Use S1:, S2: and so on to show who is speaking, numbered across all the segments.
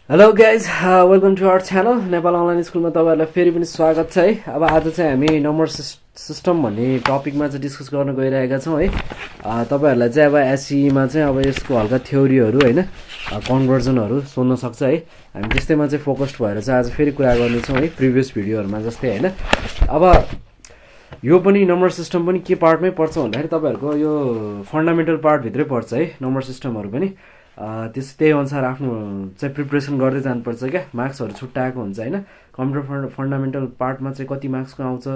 S1: Hello guys, welcome to our channel Nepal online स्कुलमा तपाईँहरूलाई फेरि पनि स्वागत छ है। अब आज चाहिँ हामी नम्बर सिस्टम भन्ने टपिकमा चाहिँ डिस्कस गर्न गइरहेका छौँ है। तपाईँहरूलाई चाहिँ अब एससीमा चाहिँ अब यसको हल्का थ्योरीहरू होइन, कन्भर्जनहरू सोध्न सक्छ है। हामी त्यस्तैमा चाहिँ फोकस्ड भएर चाहिँ आज फेरि कुरा गर्नेछौँ है, प्रिभियस भिडियोहरूमा जस्तै होइन। अब यो पनि नम्बर सिस्टम पनि के पार्टमै पर्छ भन्दाखेरि तपाईँहरूको यो फन्डामेन्टल पार्टभित्रै पर्छ है नम्बर सिस्टमहरू पनि। त्यही अनुसार आफ्नो चाहिँ प्रिपरेसन गर्दै जानुपर्छ क्या। मार्क्सहरू छुट्याएको हुन्छ होइन, कम्प्युटर फन्डामेन्टल पार्टमा चाहिँ कति मार्क्सको आउँछ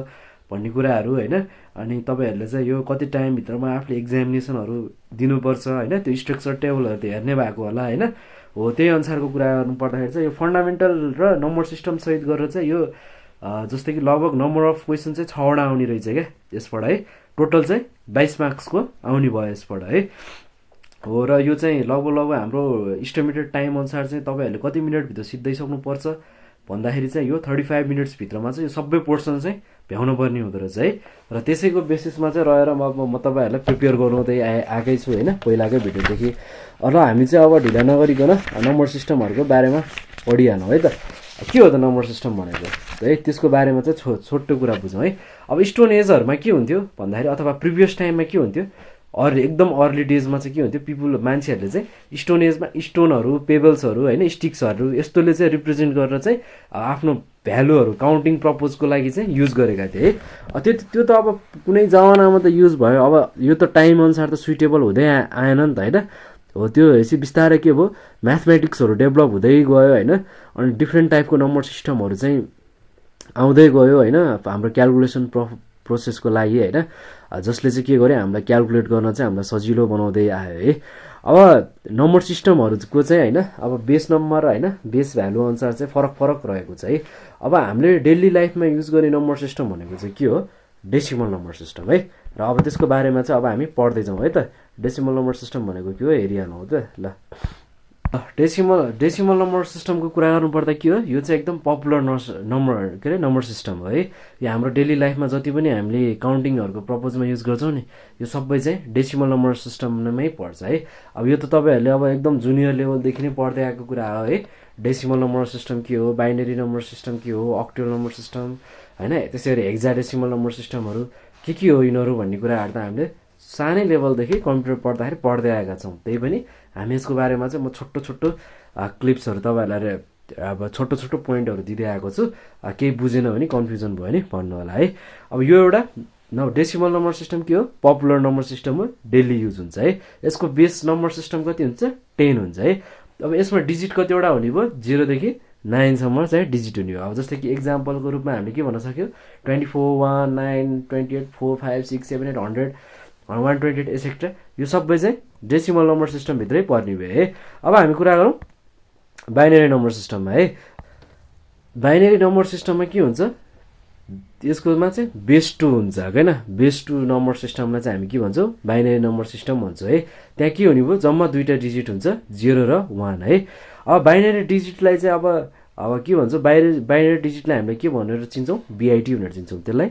S1: भन्ने कुराहरू होइन। अनि तपाईँहरूले चाहिँ यो कति टाइमभित्रमा आफूले एक्जामिनेसनहरू दिनुपर्छ होइन, त्यो स्ट्रक्चर टेबलहरू त हेर्ने भएको होला होइन। हो त्यही अनुसारको कुरा गर्नु पर्दाखेरि चाहिँ यो फन्डामेन्टल र नम्बर सिस्टम सहित गरेर चाहिँ यो जस्तै कि लगभग नम्बर अफ क्वेसन चाहिँ 6वटा आउने रहेछ क्या यसबाट है। टोटल चाहिँ 22 मार्क्सको आउने भयो यसबाट है। हो र यो चाहिँ लगभग हाम्रो इस्टिमेटेड टाइम अनुसार चाहिँ तपाईँहरूले कति मिनटभित्र सिद्धाइसक्नुपर्छ भन्दाखेरि चाहिँ यो 35 मिनट्सभित्रमा चाहिँ यो सबै पोर्सन चाहिँ भ्याउनु पर्ने हुँदो रहेछ है। र त्यसैको बेसिसमा चाहिँ रहेर म तपाईँहरूलाई प्रिपेयर गराउँदै आएकै छु होइन, पहिलाकै भिडियोदेखि। र हामी चाहिँ अब ढिला नगरिकन नम्बर सिस्टमहरूको बारेमा पढिहालौँ है त। के हो त नम्बर सिस्टम भनेको है, त्यसको बारेमा चाहिँ छोटो कुरा बुझौँ है। अब स्टोन एजहरूमा के हुन्थ्यो भन्दाखेरि अथवा प्रिभियस टाइममा के हुन्थ्यो, एकदम अर्ली डेजमा चाहिँ के हुन्थ्यो, मान्छेहरूले चाहिँ स्टोन एजमा स्टोनहरू, पेबल्सहरू होइन, स्टिक्सहरू यस्तोले चाहिँ रिप्रेजेन्ट गरेर चाहिँ आफ्नो भ्यालुहरू काउन्टिङ पर्पजको लागि चाहिँ युज गरेका थिए है। त्यो त अब कुनै जमानामा त युज भयो, अब यो त टाइम अनुसार त सुइटेबल हुँदै आएन नि त होइन। हो त्यो यसै बिस्तारै के भयो, म्याथमेटिक्सहरू डेभलप हुँदै गयो होइन। अनि डिफ्रेन्ट टाइपको नम्बर सिस्टमहरू चाहिँ आउँदै गयो होइन, हाम्रो क्यालकुलेसन प्रोसेसको लागि होइन, जसले चाहिँ के गर्यो, हामीलाई क्यालकुलेट गर्न चाहिँ हामीलाई सजिलो बनाउँदै आयो है। अब नम्बर सिस्टमहरूको चाहिँ होइन, अब बेस नम्बर होइन, बेस भ्यालु अनुसार चाहिँ फरक रहेको छ है। अब हामीले डेली लाइफमा युज गर्ने नम्बर सिस्टम भनेको चाहिँ के हो, डेसिमल नम्बर सिस्टम है। र अब त्यसको बारेमा चाहिँ अब हामी पढ्दै जाउँ है त। डेसिमल नम्बर सिस्टम भनेको के हो हेरिहाल्नु हो त ल। डेसिमल नम्बर सिस्टमको कुरा गर्नुपर्दा के हो, यो चाहिँ एकदम पपुलर नम्बर सिस्टम हो है। यो हाम्रो डेली लाइफमा जति पनि हामीले काउन्टिङहरूको पर्पजमा युज गर्छौँ नि, यो सबै चाहिँ डेसिमल नम्बर सिस्टममै पर्छ है। अब यो त तपाईँहरूले अब एकदम जुनियर लेभलदेखि नै पढ्दै आएको कुरा हो है। डेसिमल नम्बर सिस्टम के हो, बाइनरी नम्बर सिस्टम के हो, अक्टल नम्बर सिस्टम होइन, त्यसरी हेक्साडेसिमल नम्बर सिस्टमहरू के हो यिनीहरू भन्ने कुराहरू त हामीले सानै लेभलदेखि कम्प्युटर पढ्दाखेरि पढ्दै आएका छौँ। त्यही पनि हामी यसको बारेमा चाहिँ म छोटो क्लिप्सहरू तपाईँहरूलाई अब छोटो पोइन्टहरू दिँदै आएको छु। केही बुझेन भने, कन्फ्युजन भयो भने भन्नु होला है। अब यो एउटा डेसिमल नम्बर सिस्टम के हो, पपुलर नम्बर सिस्टम हो, डेली युज हुन्छ है। यसको बेस नम्बर सिस्टम कति हुन्छ, 10 हुन्छ है। अब यसमा डिजिट कतिवटा हुने भयो, 0 देखि 9 सम्म चाहिँ डिजिट हुने हो। अब जस्तै कि एक्जाम्पलको रूपमा हामीले के भन्न सक्यो, 24, 1, 9, 28, 4, 5, 6, 7, 8, 100, 128 एसेक्ट्रा, यो सबै चाहिँ डेसिमल नम्बर सिस्टमभित्रै पर्ने भयो है। अब हामी कुरा गरौँ बाइनरी नम्बर सिस्टममा है। बाइनरी नम्बर सिस्टममा के हुन्छ, यसकोमा चाहिँ बेस 2 हुन्छ होइन। बेस 2 नम्बर सिस्टमलाई चाहिँ हामी के भन्छौँ, बाइनरी नम्बर सिस्टम भन्छौँ है। त्यहाँ के हुने भयो, जम्मा 2टा डिजिट हुन्छ, 0 र 1 है। अब बाइनरी डिजिटलाई चाहिँ अब के भन्छौँ, बाइनरी डिजिटलाई हामीले के भनेर चिन्छौँ, बिआइटी भनेर चिन्छौँ त्यसलाई।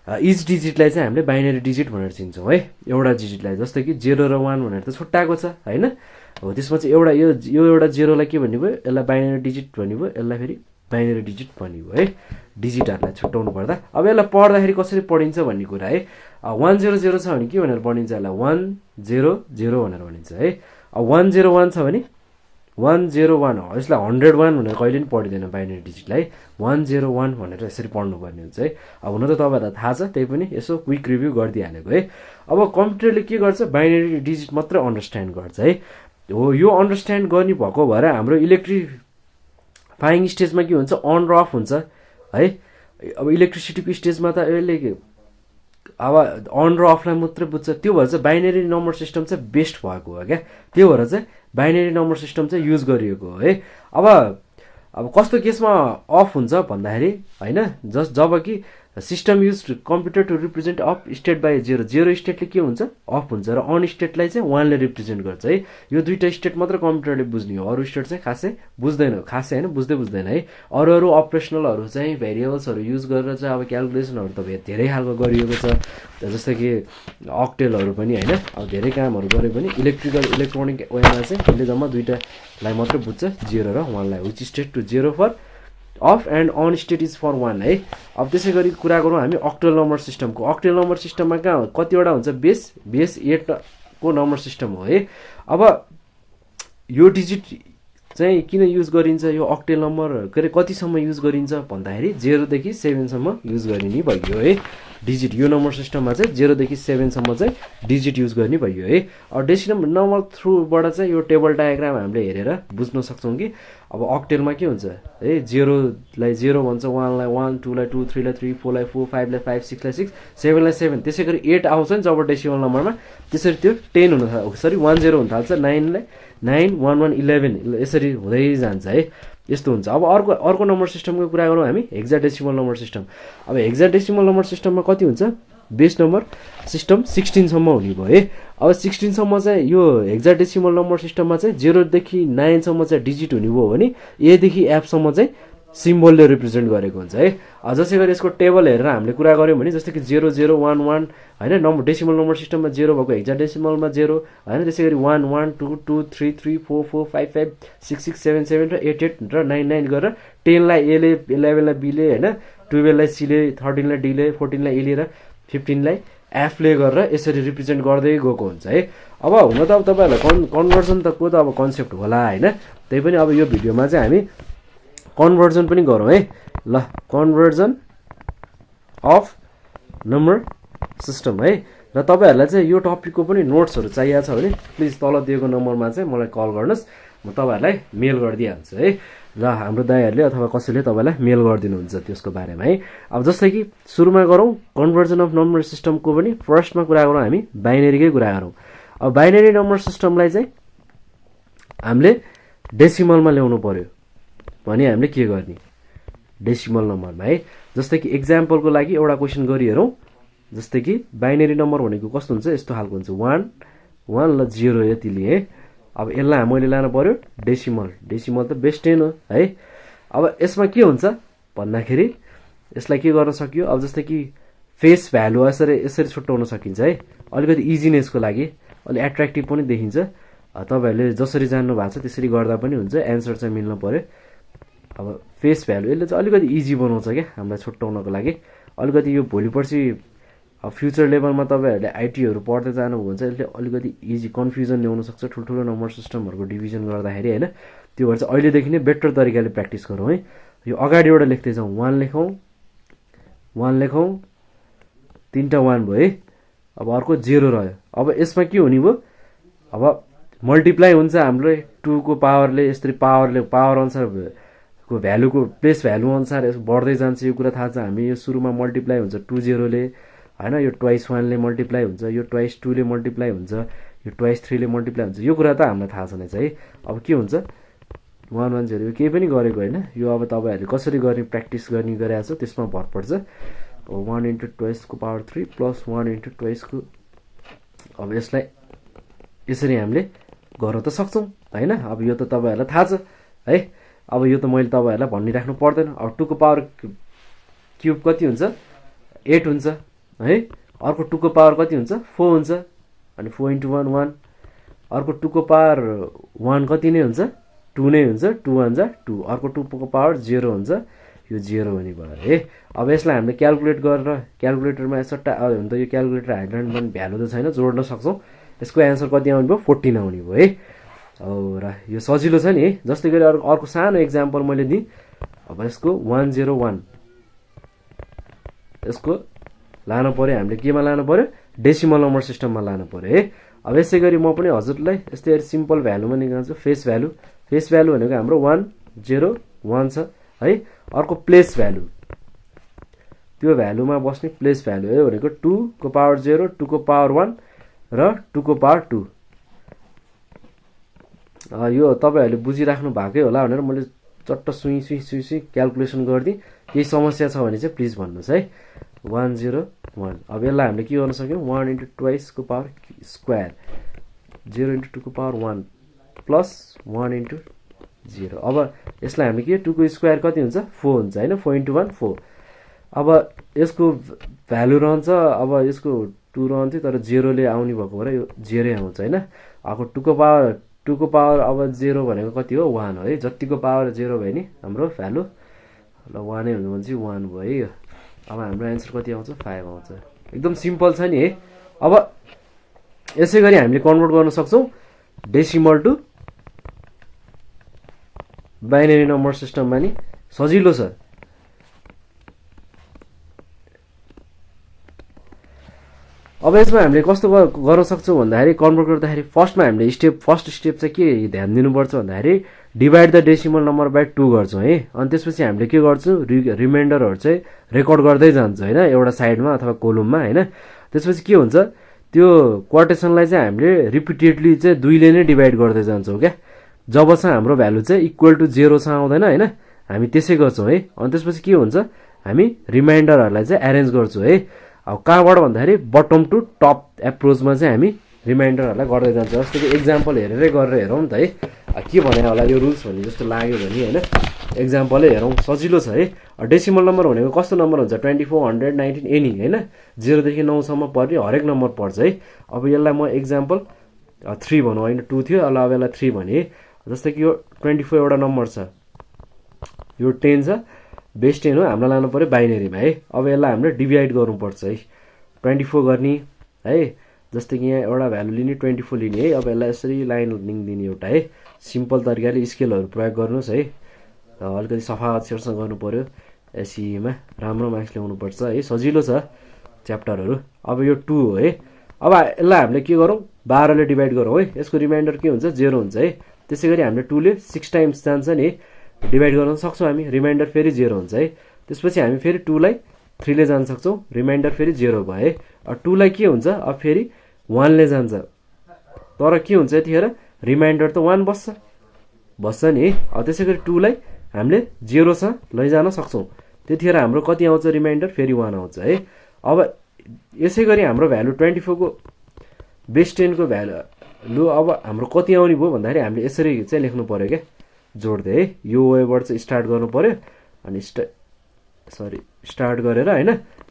S1: इच डिजिटलाई चाहिँ हामीले बाइनरी डिजिट भनेर चिन्छौँ है। एउटा डिजिटलाई जस्तै कि 0 र 1 भनेर त छुट्टाएको छ होइन। हो त्यसमा चाहिँ यो एउटा 0लाई के भन्ने भयो, यसलाई बाइनरी डिजिट भन्ने भयो, यसलाई फेरि बाइनरी डिजिट भन्ने भयो है। डिजिटहरूलाई छुट्याउनु पर्दा अब यसलाई पढ्दाखेरि कसरी पढिन्छ भन्ने कुरा है। 100 छ भने के भनेर पढिन्छ, यसलाई 100 भनेर भनिन्छ है। अब 101 छ भने 101 हो, यसलाई 101 भनेर कहिले पनि पढिँदैन बाइनरी डिजिटलाई, 101 भनेर यसरी पढ्नुपर्ने हुन्छ है। अब हुन त तपाईँहरूलाई थाहा छ, त्यही पनि यसो क्विक रिभ्यू गरिदिइहालेको है। अब कम्प्युटरले के गर्छ, बाइनरी डिजिट मात्रै अन्डरस्ट्यान्ड गर्छ है। हो यो अन्डरस्ट्यान्ड गर्ने भएको भएर हाम्रो इलेक्ट्रिफाइङ स्टेजमा के हुन्छ, अन र अफ हुन्छ है। अब इलेक्ट्रिसिटीको स्टेजमा त यसले अब अन र अफलाई मात्रै बुझ्छ, त्यो भएर चाहिँ बाइनरी नम्बर सिस्टम चाहिँ बेस्ट भएको हो क्या। त्यो भएर चाहिँ बाइनरी नम्बर सिस्टम चाहिँ युज गरिएको हो है। अब कस्तो केसमा अफ हुन्छ भन्दाखेरि होइन, जब कि system use computer to represent of state by zero zero स्टेटले के हुन्छ अफ हुन्छ र अन स्टेटलाई चाहिँ वानले रिप्रेजेन्ट गर्छ है यो दुईटा स्टेट मात्र कम्प्युटरले बुझ्ने हो अरू स्टेट चाहिँ खासै बुझ्दैन खासै होइन बुझ्दैन है अरू अरू अपरेसनलहरू चाहिँ भेरिएबल्सहरू युज गरेर चाहिँ अब क्यालकुलेसनहरू त धेरै खालको गरिएको छ जस्तै कि अक्टेलहरू पनि होइन अब धेरै कामहरू गरे पनि इलेक्ट्रोनिक वेमा चाहिँ यसले जम्मा दुईटालाई मात्रै बुझ्छ जेरो र वानलाई which state to zero for off and on state is for one है अब त्यसै गरी कुरा गरौँ हामी अक्टेल नम्बर सिस्टमको अक्टेल नम्बर सिस्टममा कहाँ कतिवटा हुन्छ बेस 8 को नम्बर सिस्टम हो है अब यो डिजिट चाहिँ किन युज गरिन्छ यो अक्टेल नम्बर के अरे कतिसम्म युज गरिन्छ भन्दाखेरि 0 देखि 7 सम्म युज गरिने भयो है डिजिट यो नम्बर सिस्टममा चाहिँ 0 देखि 7 सम्म चाहिँ डिजिट युज गर्ने भयो है अब डेसिमल नम्बर थ्रुबाट चाहिँ यो टेबल डायग्राम हामीले हेरेर बुझ्न सक्छौँ कि अब अक्टेलमा के हुन्छ है 0 लाई 0 भन्छ 1 लाई 1 2 लाई 2 3 लाई 3 4 लाई 4 5 लाई 5 6 लाई 6 7 लाई 7 त्यसै गरी 8 आउँछ नि जब डेसिमल नम्बरमा त्यसरी त्यो 10 हुन थाल्छ सरी 10 हुन थाल्छ 9 लाई 9 1 1 11 यसरी हुँदै जान्छ है यस्तो हुन्छ अब अर्को नम्बर सिस्टमको कुरा गरौँ हामी हेक्साडेसिमल नम्बर सिस्टम अब हेक्साडेसिमल नम्बर सिस्टममा कति हुन्छ बेस नम्बर सिस्टम 16 सम्म हुने भयो है अब 16 सम्म चाहिँ यो हेक्साडेसिमल नम्बर सिस्टममा चाहिँ 0 देखि 9 सम्म चाहिँ डिजिट हुने भयो भने ए देखि एफ सम्म चाहिँ सिम्बलले रिप्रेजेन्ट गरेको हुन्छ है जसै गरी यसको टेबल हेरेर हामीले कुरा गर्यौँ भने जस्तै कि 0 0 1 1 हैन नम्बर डेसिमल नम्बर सिस्टममा 0 भएको हेक्साडेसिमलमा 0 हैन त्यसै गरी 1 1 2 2 3 3 4 4 5 5 6 6 7 7 र 8 8 र 9 9 गरेर 10 लाई ए ले 11 लाई बी ले हैन 12 लाई सी ले 13 लाई डी ले 14 लाई ए ले र 15 लाई एफ ले गरेर यसरी रिप्रेजेन्ट गर्दै गएको हुन्छ है अब हुन त अब तपाईहरुलाई कन्भर्जन त को त अब कन्सेप्ट होला हैन त्यही पनि अब यो भिडियोमा चाहिँ हामी कन्भर्जन पनि गरौँ है ल कन्भर्जन अफ नम्बर सिस्टम है र तपाईहरुलाई चाहिँ यो टपिकको पनि नोट्सहरु चाहिएको छ भने प्लिज तल दिएको नम्बरमा चाहिँ मलाई कल गर्नुस् म तपाईहरुलाई मेल गरिदिइहाल्छु है ल हाम्रो दाइहरुले अथवा कसैले तपाईलाई मेल गरिदिनुहुन्छ त्यसको बारेमा है अब जस्तै कि सुरुमा गरौँ कन्भर्जन अफ नम्बर सिस्टमको पनि फर्स्टमा कुरा गरौँ हामी बाइनरीकै कुरा गरौँ अब बाइनरी नम्बर सिस्टमलाई चाहिँ हामीले डेसिमलमा ल्याउनु पर्यो भने हामीले के गर्ने डेसिमल नम्बरमा है जस्तै कि एक्जाम्पलको लागि एउटा क्वेशन गरिहेरौँ जस्तै कि बाइनरी नम्बर भनेको कस्तो हुन्छ यस्तो खालको हुन्छ 1 1 ल 0 यति लिए है अब यसलाई मैले लानु पर्यो डेसिमल त बेस 10 हो है अब यसमा के हुन्छ भन्दाखेरि यसलाई के गर्न सकियो अब जस्तै कि फेस भ्यालु यसरी छुट्याउन सकिन्छ है अलिकति इजिनेसको लागि अलि एट्र्याक्टिभ पनि देखिन्छ तपाईहरुले जसरी जान्नु भएको छ त्यसरी गर्दा पनि हुन्छ एन्सर चाहिँ मिल्न पर्यो अब फेस भ्यालु यसले चाहिँ अलिकति इजी बनाउँछ क्या हामीलाई छुट्याउनको लागि अलिकति यो भोलि पर्सि अब फ्युचर लेभलमा तपाईहरुले आइटीहरु पढ्दै जानुभयो भने चाहिँ यसले अलिकति इजी कन्फ्युजन ल्याउन सक्छ ठुल्ठुलो नम्बर सिस्टमहरुको डिभिजन गर्दाखेरि हैन त्यो भएर चाहिँ अहिलेदेखि नै बेटर तरिकाले प्र्याक्टिस गरौँ है यो अगाडिबाट लेख्दै जाउँ 1 लेखौँ तीनटा 1 भयो है अब अर्को 0 रह्यो अब यसमा के हुने भयो अब मल्टिप्लाई हुन्छ हाम्रो 2 को पावरले यसरी पावर अनुसार को भ्यालुको प्लेस भ्यालु अनुसार बढ्दै जान्छ यो कुरा थाहा छ हामी यो सुरुमा मल्टिप्लाई हुन्छ 2 0 ले हैन यो ट्वाइस 1 ले मल्टिप्लाई हुन्छ यो ट्वाइस 2 ले मल्टिप्लाई हुन्छ यो ट्वाइस 3 ले मल्टिप्लाई हुन्छ यो कुरा त हामीलाई थाहा छैन चाहिँ अब के हुन्छ 1 1 0 यो केही पनि गरेको हैन यो अब तपाईहरुले कसरी गर्ने प्र्याक्टिस गर्ने गरेछ त्यसमा भर पर्छ 1 इन्टु ट्वाइस को पावर 3 प्लस 1 इन्टु ट्वाइस को अब यसलाई यसरी हामीले गर्न त सक्छौं हैन अब यो त तपाईहरुलाई थाहा छ है अब यो त मैले तपाईहरुलाई भनिराख्नु पर्दैन अब 2 को पावर क्यूब कति हुन्छ 8 हुन्छ है अर्को 2 को पावर कति हुन्छ 4 हुन्छ अनि 4 इन्टु 1 1 अर्को 2 को पावर 1 कति नै हुन्छ 2 नै हुन्छ 2 1 जा 2 अर्को 2 को पावर 0 हुन्छ यो 0 हुने भयो है अब यसलाई हामीले क्याल्कुलेट गरेर क्याल्कुलेटरमा सट्टा हुन त यो क्याल्कुलेटर हाइड्रोजन पनि भ्यालु त छैन जोड्न सक्छौं यसको आन्सर कति आउने भयो 14 आउने भयो है र यो सजिलो छ नि है जस्तै गरी अर्को सानो एक्जाम्पल मैले दिएँ अब यसको 101 यसको लानु पर्यो हामीले केमा लानु पर्यो डेसिमल नम्बर सिस्टममा लानु पर्यो है अब यसै गरी म पनि हजुरलाई यस्तै सिम्पल भ्यालुमा निकाल्छु फेस भ्यालु भनेको हाम्रो 1 0 1 छ है अर्को प्लेस भ्यालु त्यो भ्यालुमा बस्ने प्लेस भ्यालु है भनेको 2 को पावर 0 2 को पावर 1 र 2 को पावर 2 यो तपाईहरुले बुझिराख्नु भएकै होला भनेर मैले चट्ट सुई क्याल्कुलेसन गर्दै केही समस्या छ भने चाहिँ प्लिज भन्नुस् है 101। अब यसलाई हामीले के गर्न सक्यौँ 1 × 2 को पावर स्क्वायर 0 × 2 को पावर 1 प्लस 1 × 0। अब यसलाई हामीले के 2 को स्क्वायर कति हुन्छ 4 हुन्छ हैन 4 × 1 4। अब यसको भ्यालु रहन्छ अब यसको 2 रहन्थ्यो तर 0 ले आउने भएको भएर यो 0 आउँछ हैन। अब 2 को पावर अब 0 भनेको कति हो 1 हो है। जतिको पावर 0 भयो नि हाम्रो भ्यालु ल 1 नै हुन्छ भने चाहिँ 1 भयो है। अब हाम्रो आन्सर कति आउँछ 5 आउँछ। एकदम सिम्पल छ नि है। अब यसै गरी हामीले कन्भर्ट गर्न सक्छौं डेसिमल टु बाइनरी नम्बर सिस्टममा नि सजिलो छ। अब यसमा हामीले कस्तो गर्न सक्छौं भन्दाखेरि कन्भर्ट गर्दाखेरि फर्स्ट स्टेप चाहिँ के ध्यान दिनुपर्छ भन्दाखेरि divide the decimal number by 2 गर्छौं है। अनि त्यसपछि हामीले के गर्छौं रिमाइन्डरहरु चाहिँ रेकर्ड गर्दै जान्छ हैन एउटा साइडमा अथवा कोलममा हैन। त्यसपछि के हुन्छ त्यो क्वार्टेसनलाई चाहिँ हामीले रिपिटेडली चाहिँ 2 ले नै डिभाइड गर्दै जान्छौं क्या। जबसम्म हाम्रो भ्यालु चाहिँ इक्वल टु 0 सँग आउँदैन हैन हामी त्यसै गर्छौं है। अनि त्यसपछि के हुन्छ हामी रिमाइन्डरहरुलाई चाहिँ अरेन्ज गर्छौं है। अब कहाँबाट भन्दाखेरि बटम टु टप एप्रोचमा चाहिँ हामी रिमाइन्डरहरुलाई गर्दै जान्छ। जस्तो कि एक्जाम्पल हेरेरै गरेर हेरौँ त है के भने होला यो रुल्स भन्ने जस्तो लाग्यो भने हैन एक्जाम्पलै हेरौँ सजिलो छ है। डेसिमल नम्बर भनेको कस्तो नम्बर हुन्छ 24 100 19 एनी हैन 0 देखि 9 सम्म पर्ने हरेक नम्बर पर्छ है। अब यसलाई म एक्जाम्पल 3 भनौँ हैन 2 थियो अब यसलाई 3 भने जस्तै कि यो 24 एउटा नम्बर छ यो 10 छ बेस 10 हो हामीलाई लानु पर्यो बाइनरीमा है। अब यसलाई हामीले डिभाइड गर्नुपर्छ है 24 गर्ने है। जस्तै कि यहाँ एउटा भ्यालु लिने 24 लिने है। अब यसलाई यसरी लाइन दिने एउटा है सिम्पल तरिकाले स्केलहरु प्रयोग गर्नुस् है। अलिकति सफा अक्षरसँग गर्नु पर्यो एसईमा राम्रो मार्क्स ल्याउनु पर्छ है सजिलो छ च्याप्टरहरु। अब यो 2 हो है। अब यसलाई हामीले के गरौँ 12 ले डिभाइड गरौँ है। यसको रिमाइन्डर के हुन्छ 0 हुन्छ है। त्यसैगरी हामीले 2 ले 6 टाइम्स जान्छ नि डिभाइड गर्न सक्छौं हामी रिमाइन्डर फेरि 0 हुन्छ है। त्यसपछि हामी फेरि 2 लाई 3 ले जान सक्छौं रिमाइन्डर फेरि 0 भयो है। अब 2 लाई के हुन्छ अब फेरि 1 ले जान्छ तर के हुन्छ यतिखेर रिमाइन्डर त 1 बस्छ नि। अब त्यसैगरी 2 लाई हामीले 0 सँग लैजान सक्छौं त्यतिखेर हाम्रो कति आउँछ रिमाइन्डर फेरि 1 आउँछ है। अब यसैगरी हाम्रो भ्यालु 24 को बेस 10 को भ्यालु अब हाम्रो कति आउने भयो भन्दाखेरि हामीले यसरी चाहिँ लेख्नु पर्यो के जोड्दै है। यो वेबाट चाहिँ स्टार्ट गर्नु पर्यो अनि स्टार्ट गरेर हैन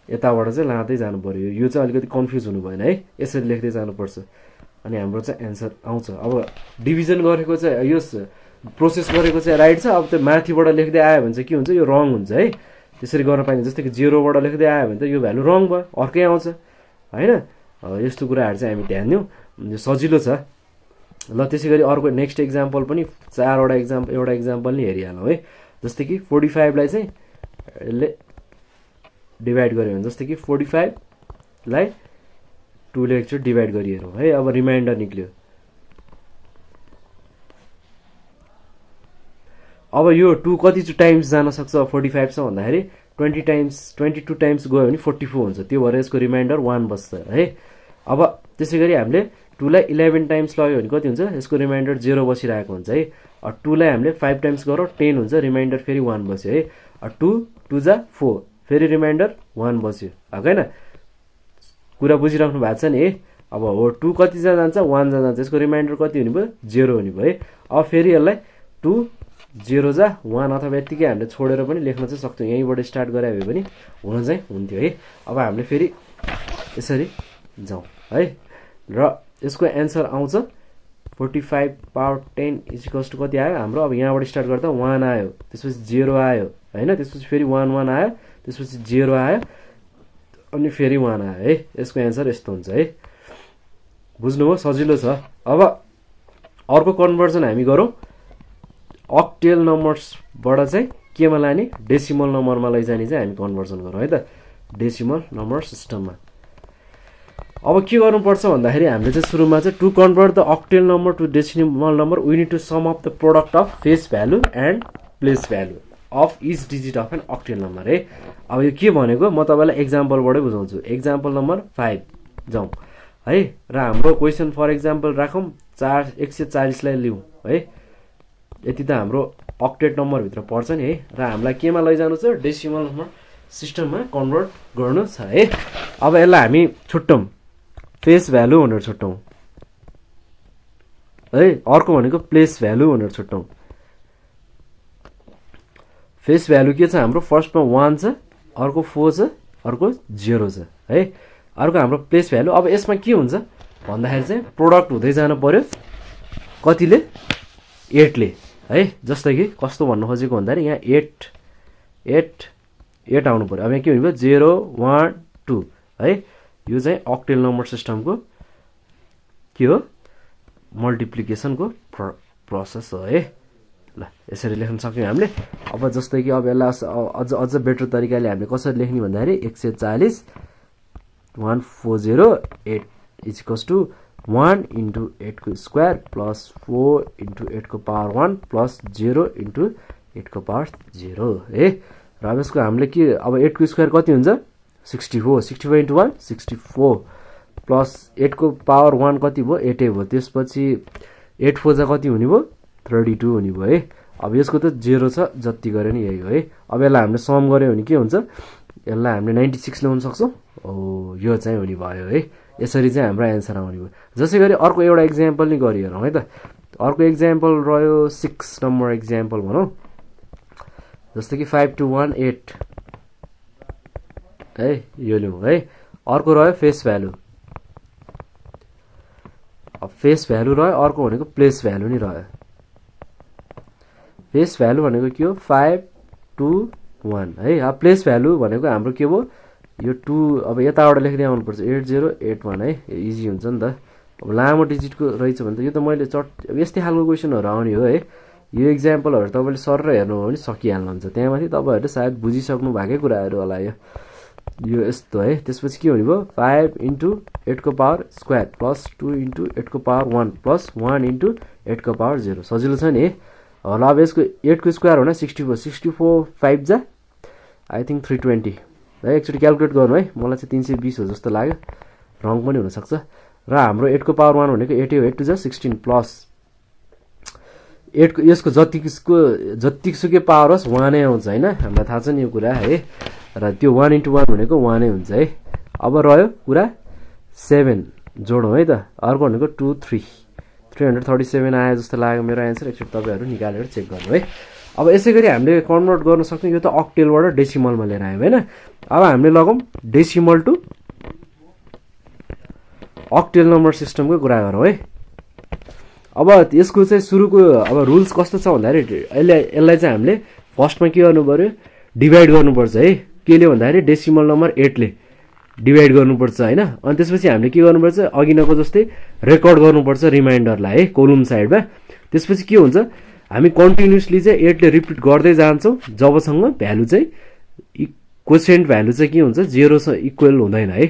S1: यताबाट चाहिँ लाँदै जानु पर्यो। यो चाहिँ अलिकति कन्फ्युज हुनु भएन है यसरी लेख्दै जानुपर्छ अनि हाम्रो चाहिँ आन्सर आउँछ। अब डिभिजन गरेको चाहिँ यो प्रोसेस गरेको चाहिँ राइट छ। अब त्यो माथिबाट लेख्दै आयो भने चाहिँ के हुन्छ यो रङ हुन्छ है त्यसरी गर्न पाइन्छ। जस्तै कि 0 बाट लेख्दै आयो भने त यो भ्यालु रङ भयो अर्कै आउँछ हैन। यस्तो कुराहरु चाहिँ हामी ध्यान दिउँ यो सजिलो छ। ल त्यसैगरी अर्को नेक्स्ट एक्जाम्पल पनि एउटा एक्जाम्पल नि हेरिहालौँ है। जस्तै कि 45 लाई चाहिँ यसले डिभाइड गर्यो भने जस्तै कि 45 लाई 2 ले एकचोटि डिभाइड गरिहेरौँ है। अब रिमाइन्डर निक्ल्यो। अब यो 2 कति टाइम्स जान सक्छ 45 सँग भन्दाखेरि 22 टाइम्स गयो भने 44 हुन्छ त्यो भएर यसको रिमाइन्डर 1 बस्छ है। अब त्यसैगरी हामीले 2 लाई 11 टाइम्स लग्यो भने कति हुन्छ यसको रिमाइन्डर 0 बसिरहेको हुन्छ है। 2 लाई हामीले 5 टाइम्स गरौँ 10 हुन्छ रिमाइन्डर फेरि 1 बस्यो है। 2 2 जा 4 फेरि रिमाइन्डर 1 बस्यो हैन। कुरा बुझिराख्नु भएको छ नि है। अब हो 2 कति जान्छ 1 जान्छ यसको रिमाइन्डर कति हुने भयो 0 हुने भयो है। अब फेरि यसलाई 2 0 जा 1 अथवा यतिकै हामीले छोडेर पनि लेख्न चाहिँ सक्छौं यहीँबाट स्टार्ट गरे भए पनि हुन चाहिँ हुन्थ्यो है। अब हामीले फेरि यसरी जाउँ है र यसको आन्सर आउँछ 45 पावर 10 इक्वल्स टु कति आयो हाम्रो। अब यहाँबाट स्टार्ट गर्दा 1 आयो त्यसपछि 0 आयो हैन त्यसपछि फेरि 1 1 आयो त्यसपछि 0 आयो अनि फेरि 1 आयो है। यसको आन्सर यस्तो हुन्छ है बुझ्नुभयो सजिलो छ। अब अर्को कन्भर्जन हामी गरौँ अक्टेल नम्बर्सबाट चाहिँ केमा लाने डेसिमल नम्बरमा लैजाने चाहिँ हामी कन्भर्जन गरौँ है त डेसिमल नम्बर सिस्टममा। अब के गर्नुपर्छ भन्दाखेरि हामीले चाहिँ सुरुमा चाहिँ to convert the octal number to decimal number we need to sum of the product of face value and place value of each digit of an octal number है। अब यो के भनेको म तपाईलाई एक्जाम्पलबाटै बुझाउँछु। एक्जाम्पल नम्बर 5 जाउँ है र हाम्रो क्वेशन फर एक्जाम्पल राखौँ 140 लाई लिउँ है। यति त हाम्रो अक्टेट नम्बर भित्र पर्छ नि है र हामीलाई केमा लैजानु छ डेसिमल नम्बर सिस्टममा कन्भर्ट गर्नु छ है। अब यसलाई हामी छुट्टौँ, फेस भ्यालु भनेर छुट्टौँ है। अर्को भनेको प्लेस भ्यालु भनेर छुट्टौँ। फेस भ्यालु के छ हाम्रो, फर्स्टमा 1 छ, अर्को 4 छ, अर्को 0 छ है। अर्को हाम्रो प्लेस भ्यालु। अब यसमा के हुन्छ भन्दाखेरि चाहिँ प्रोडक्ट हुँदै जानु पर्यो, कतिले 8 ले है। जस्तै कि कस्तो भन्नु खोजेको भन्दाखेरि यहाँ 8 8 8 आउनु पर्यो। अब यहाँ के हुने भयो 0 1 2 है। यो चाहिँ अक्टेल नम्बर सिस्टमको के हो, मल्टिप्लिकेसनको प्रोसेस हो है। ल यसरी लेख्न सक्यौँ हामीले। अब जस्तै कि अब यसलाई अझ बेटर तरिकाले हामीले कसरी लेख्ने भन्दाखेरि 140 1408 इक्वल्स टु 1 इन्टु 8 को स्क्वायर प्लस 4 इन्टु 8 को पावर 1 प्लस 0 इन्टु 8 को पावर 0 है। र अब यसको हामीले के, अब 8 को स्क्वायर कति हुन्छ 64, 64 इन्टु 1 64 प्लस 8 को पावर 1 कति भयो 8 भयो। त्यसपछि 8 4 कति हुने भयो 32 हुने भयो है। अब यसको त 0 छ, जति गरे नि यही हो है। अब यसलाई हामीले सम गऱ्यो भने के हुन्छ, यसलाई हामीले 96 ल्याउन सक्छौँ। यो चाहिँ हुने भयो है। यसरी चाहिँ हाम्रो एन्सर आउने भयो। जसै गरी अर्को एउटा इक्जाम्पल नि गरिहेरौँ है त। अर्को इक्जाम्पल रह्यो 6 नम्बर इक्जाम्पल भनौँ। जस्तै कि 5218 है, यो लिउँ है। अर्को रह्यो फेस भ्यालु। अब फेस भ्यालु रह्यो, अर्को भनेको प्लेस भ्यालु नि रह्यो। फेस भ्यालु भनेको के हो 5 2 1 है। अब प्लेस भ्यालु भनेको हाम्रो के भयो यो 2, अब यताबाट लेख्दै आउनुपर्छ 8081 है। इजी हुन्छ नि त। अब लामो डिजिटको रहेछ भने त यो त मैले यस्तै खालको क्वेसनहरू आउने हो है। यो इक्जाम्पलहरू तपाईँले सर हेर्नुभयो भने सकिहाल्नुहुन्छ। त्यहाँमाथि तपाईँहरूले सायद बुझिसक्नु भएकै कुराहरू होला यो यस्तो है। त्यसपछि के हुने भयो 5 इन्टु 8 को पावर स्क्वायर प्लस 2 इन्टु 8 को पावर 1 प्लस 1 इन्टु 8 को पावर 0। सजिलो छ नि। होला अब यसको 8 को स्क्वायर हुन 64, 64 5 जा आई थिङ्क 320 है। एकचोटि क्यालकुलेट गर्नु है, मलाई चाहिँ 320 हो जस्तो लाग्यो, रङ पनि हुनसक्छ। र हाम्रो 8 को पावर 1 भनेको 8 हो, 8 2 जा 16 प्लस 8 को यसको जतिसुकै पावर होस् 1 नै आउँछ होइन। हामीलाई थाहा छ नि यो कुरा है। र त्यो 1 इन्टु 1 भनेको 1 नै हुन्छ है। अब रह्यो कुरा 7 जोडौँ है त। अर्को भनेको 2 3 337 आयो जस्तो लाग्यो मेरो एन्सर। एकचोटि तपाईँहरू निकालेर चेक गर्नु है। अब यसै गरी हामीले कन्भर्ट गर्न सक्छौँ। यो त अक्टेलबाट डेसिमलमा लिएर आयौँ होइन। अब हामीले लगाउँ डेसिमल टु अक्टेल नम्बर सिस्टमको कुरा गरौँ है। अब यसको चाहिँ सुरुको अब रुल्स कस्तो छ भन्दाखेरि यसलाई चाहिँ हामीले फर्स्टमा के गर्नु पर्यो डिभाइड गर्नुपर्छ है। केले भन्दाखेरि डेसिमल नम्बर 8 ले डिभाइड गर्नुपर्छ होइन। अनि त्यसपछि हामीले के गर्नुपर्छ अघिनको जस्तै रेकर्ड गर्नुपर्छ रिमाइन्डरलाई है कोलुम साइडमा। त्यसपछि के हुन्छ हामी कन्टिन्युसली चाहिँ 8 ले रिपिट गर्दै जान्छौँ जबसम्म भ्यालु चाहिँ कोसेन्ट भ्यालु चाहिँ के हुन्छ 0 सँग इक्वल हुँदैन है।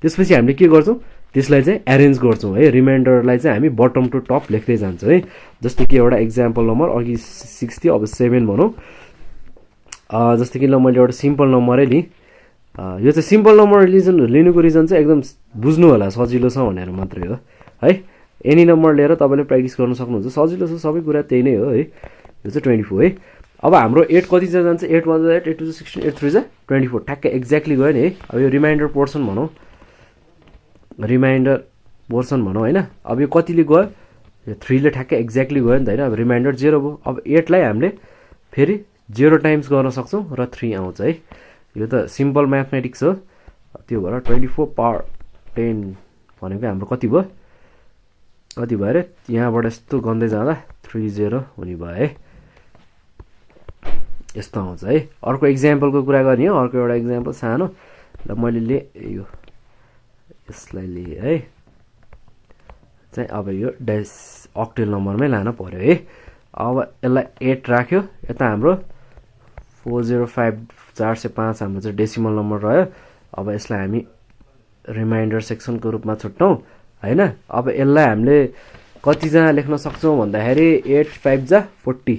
S1: त्यसपछि हामीले के गर्छौँ त्यसलाई चाहिँ एरेन्ज गर्छौँ है। रिमाइन्डरलाई चाहिँ हामी बटम टु टप लेख्दै जान्छौँ है। जस्तै कि एउटा इक्जाम्पल नम्बर अघि 6 थियो, अब 7 भनौँ। जस्तै कि ल मैले एउटा सिम्पल नम्बरै लिएँ। यो चाहिँ सिम्पल नम्बर लिनुको रिजन चाहिँ एकदम बुझ्नु होला सजिलो छ भनेर मात्रै हो है। एनी नम्बर लिएर तपाईँले प्र्याक्टिस गर्न सक्नुहुन्छ, सजिलो छ सबै कुरा त्यही नै हो है। यो चाहिँ 24 है। अब हाम्रो 8 कति चाहिँ जान्छ 8 1 8 8 2 16 8 3 24 ठ्याक्कै एक्ज्याक्टली गयो नि है। अब यो रिमाइन्डर पोर्सन भनौँ, रिमाइन्डर पोर्सन भनौँ होइन। अब यो कतिले गयो यो 3 ले ठ्याक्कै एक्ज्याक्टली गयो नि त होइन। अब रिमाइन्डर 0 भयो। अब 8 लाई हामीले फेरि 0 टाइम्स गर्न सक्छौँ र 3 आउँछ है। यो त सिम्पल म्याथमेटिक्स हो। त्यो भएर 24 पावर 10 भनेको हाम्रो कति भयो अरे यहाँबाट यस्तो गर्दै जाँदा 30 हुने भयो है। यस्तो आउँछ है। अर्को इक्जाम्पलको कुरा गर्ने हो। अर्को एउटा इक्जाम्पल सानो ल मैले लिएँ यो यसलाई लिएँ है। चाहिँ अब यो अक्टेल नम्बरमै लान पर्यो है। अब यसलाई 8 राख्यो, यता हाम्रो 405 405 हाम्रो चाहिँ डेसिमल नम्बर रह्यो। अब यसलाई हामी रिमाइन्डर सेक्सनको रूपमा छुट्टौँ होइन। अब यसलाई हामीले कतिजना लेख्न सक्छौँ भन्दाखेरि 8 5 जा 40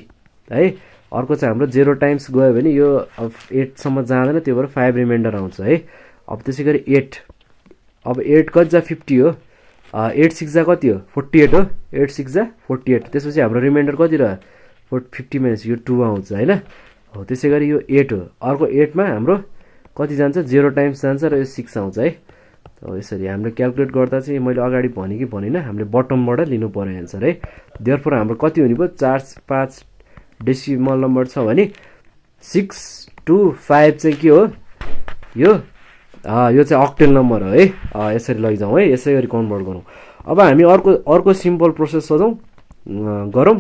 S1: है। अर्को चाहिँ हाम्रो 0 टाइम्स गयो भने यो अब 8 सम्म जाँदैन, त्यो भएर 5 रिमाइन्डर आउँछ है। अब त्यसै गरी 8, अब 8 कति जा 50 हो, 8 6 जा कति हो 48 हो, 8 6 जा 48। त्यसपछि हाम्रो रिमाइन्डर कति रह्यो 50 माइनस यो 2 आउँछ होइन। हो त्यसै गरी यो 8 हो। अर्को 8 मा हाम्रो कति जान्छ 0 टाइम्स जान्छ र यो 6 आउँछ है। यसरी हामीले क्याल्कुलेट गर्दा चाहिँ मैले अगाडि भने कि भनिनँ, हामीले बटमबाट लिनु पर्यो एन्सर है। देयरफोर हाम्रो कति हुने भयो 4 5 डेसिमल नम्बर छ भने 6 2 5 चाहिँ के हो यो चाहिँ अक्टेल नम्बर हो है। यसरी लैजाउँ है, यसै गरी कन्भर्ट गरौँ। अब हामी अर्को सिम्पल प्रोसेस गरौँ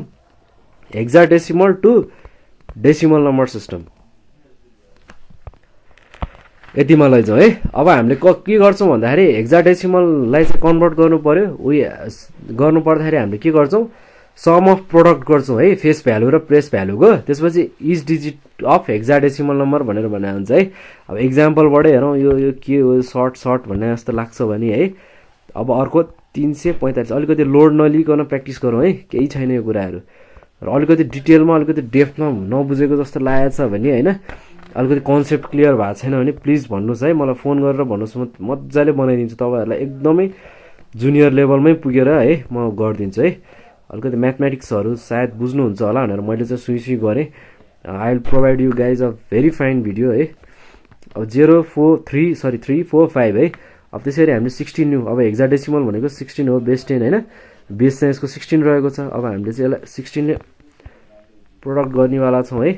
S1: hexadecimal to decimal number system. यतिमा लैजाउँ है। अब हामीले के गर्छौँ भन्दाखेरि हेक्साडेसिमललाई चाहिँ कन्भर्ट गर्नु पर्यो। गर्नु पर्दाखेरि हामीले के गर्छौँ सम अफ प्रोडक्ट गर्छौँ है, फेस भ्यालु र प्लेस भ्यालुको। त्यसपछि each digit of hexadecimal number भनेर भने हुन्छ है। अब इक्जाम्पलबाटै हेरौँ यो के हो सर्ट भन्ने जस्तो लाग्छ भने है। अब अर्को 345 अलिकति लोड नलिकन प्र्याक्टिस गरौँ है, केही छैन यो कुराहरू। र अलिकति डिटेलमा अलिकति डेप्थमा नबुझेको जस्तो लागेको छ भने होइन, अलिकति कन्सेप्ट क्लियर भएको छैन भने प्लिज भन्नुहोस् है, मलाई फोन गरेर भन्नुहोस्, म मजाले बनाइदिन्छु तपाईँहरूलाई। एकदमै जुनियर लेभलमै पुगेर है म गरिदिन्छु है। अलिकति म्याथमेटिक्सहरू सायद बुझ्नुहुन्छ होला भनेर मैले चाहिँ सुई गरेँ। I will provide you guys a very fine video है। अब 3 4 5 है। अब त्यसरी हामीले 16 न्यू, अब हेक्साडेसिमल भनेको 16 हो, बेस 10 होइन, बेस चाहिँ यसको 16 रहेको छ। अब हामीले चाहिँ यसलाई 16 ले प्रोडक्ट गर्नेवाला छौँ है।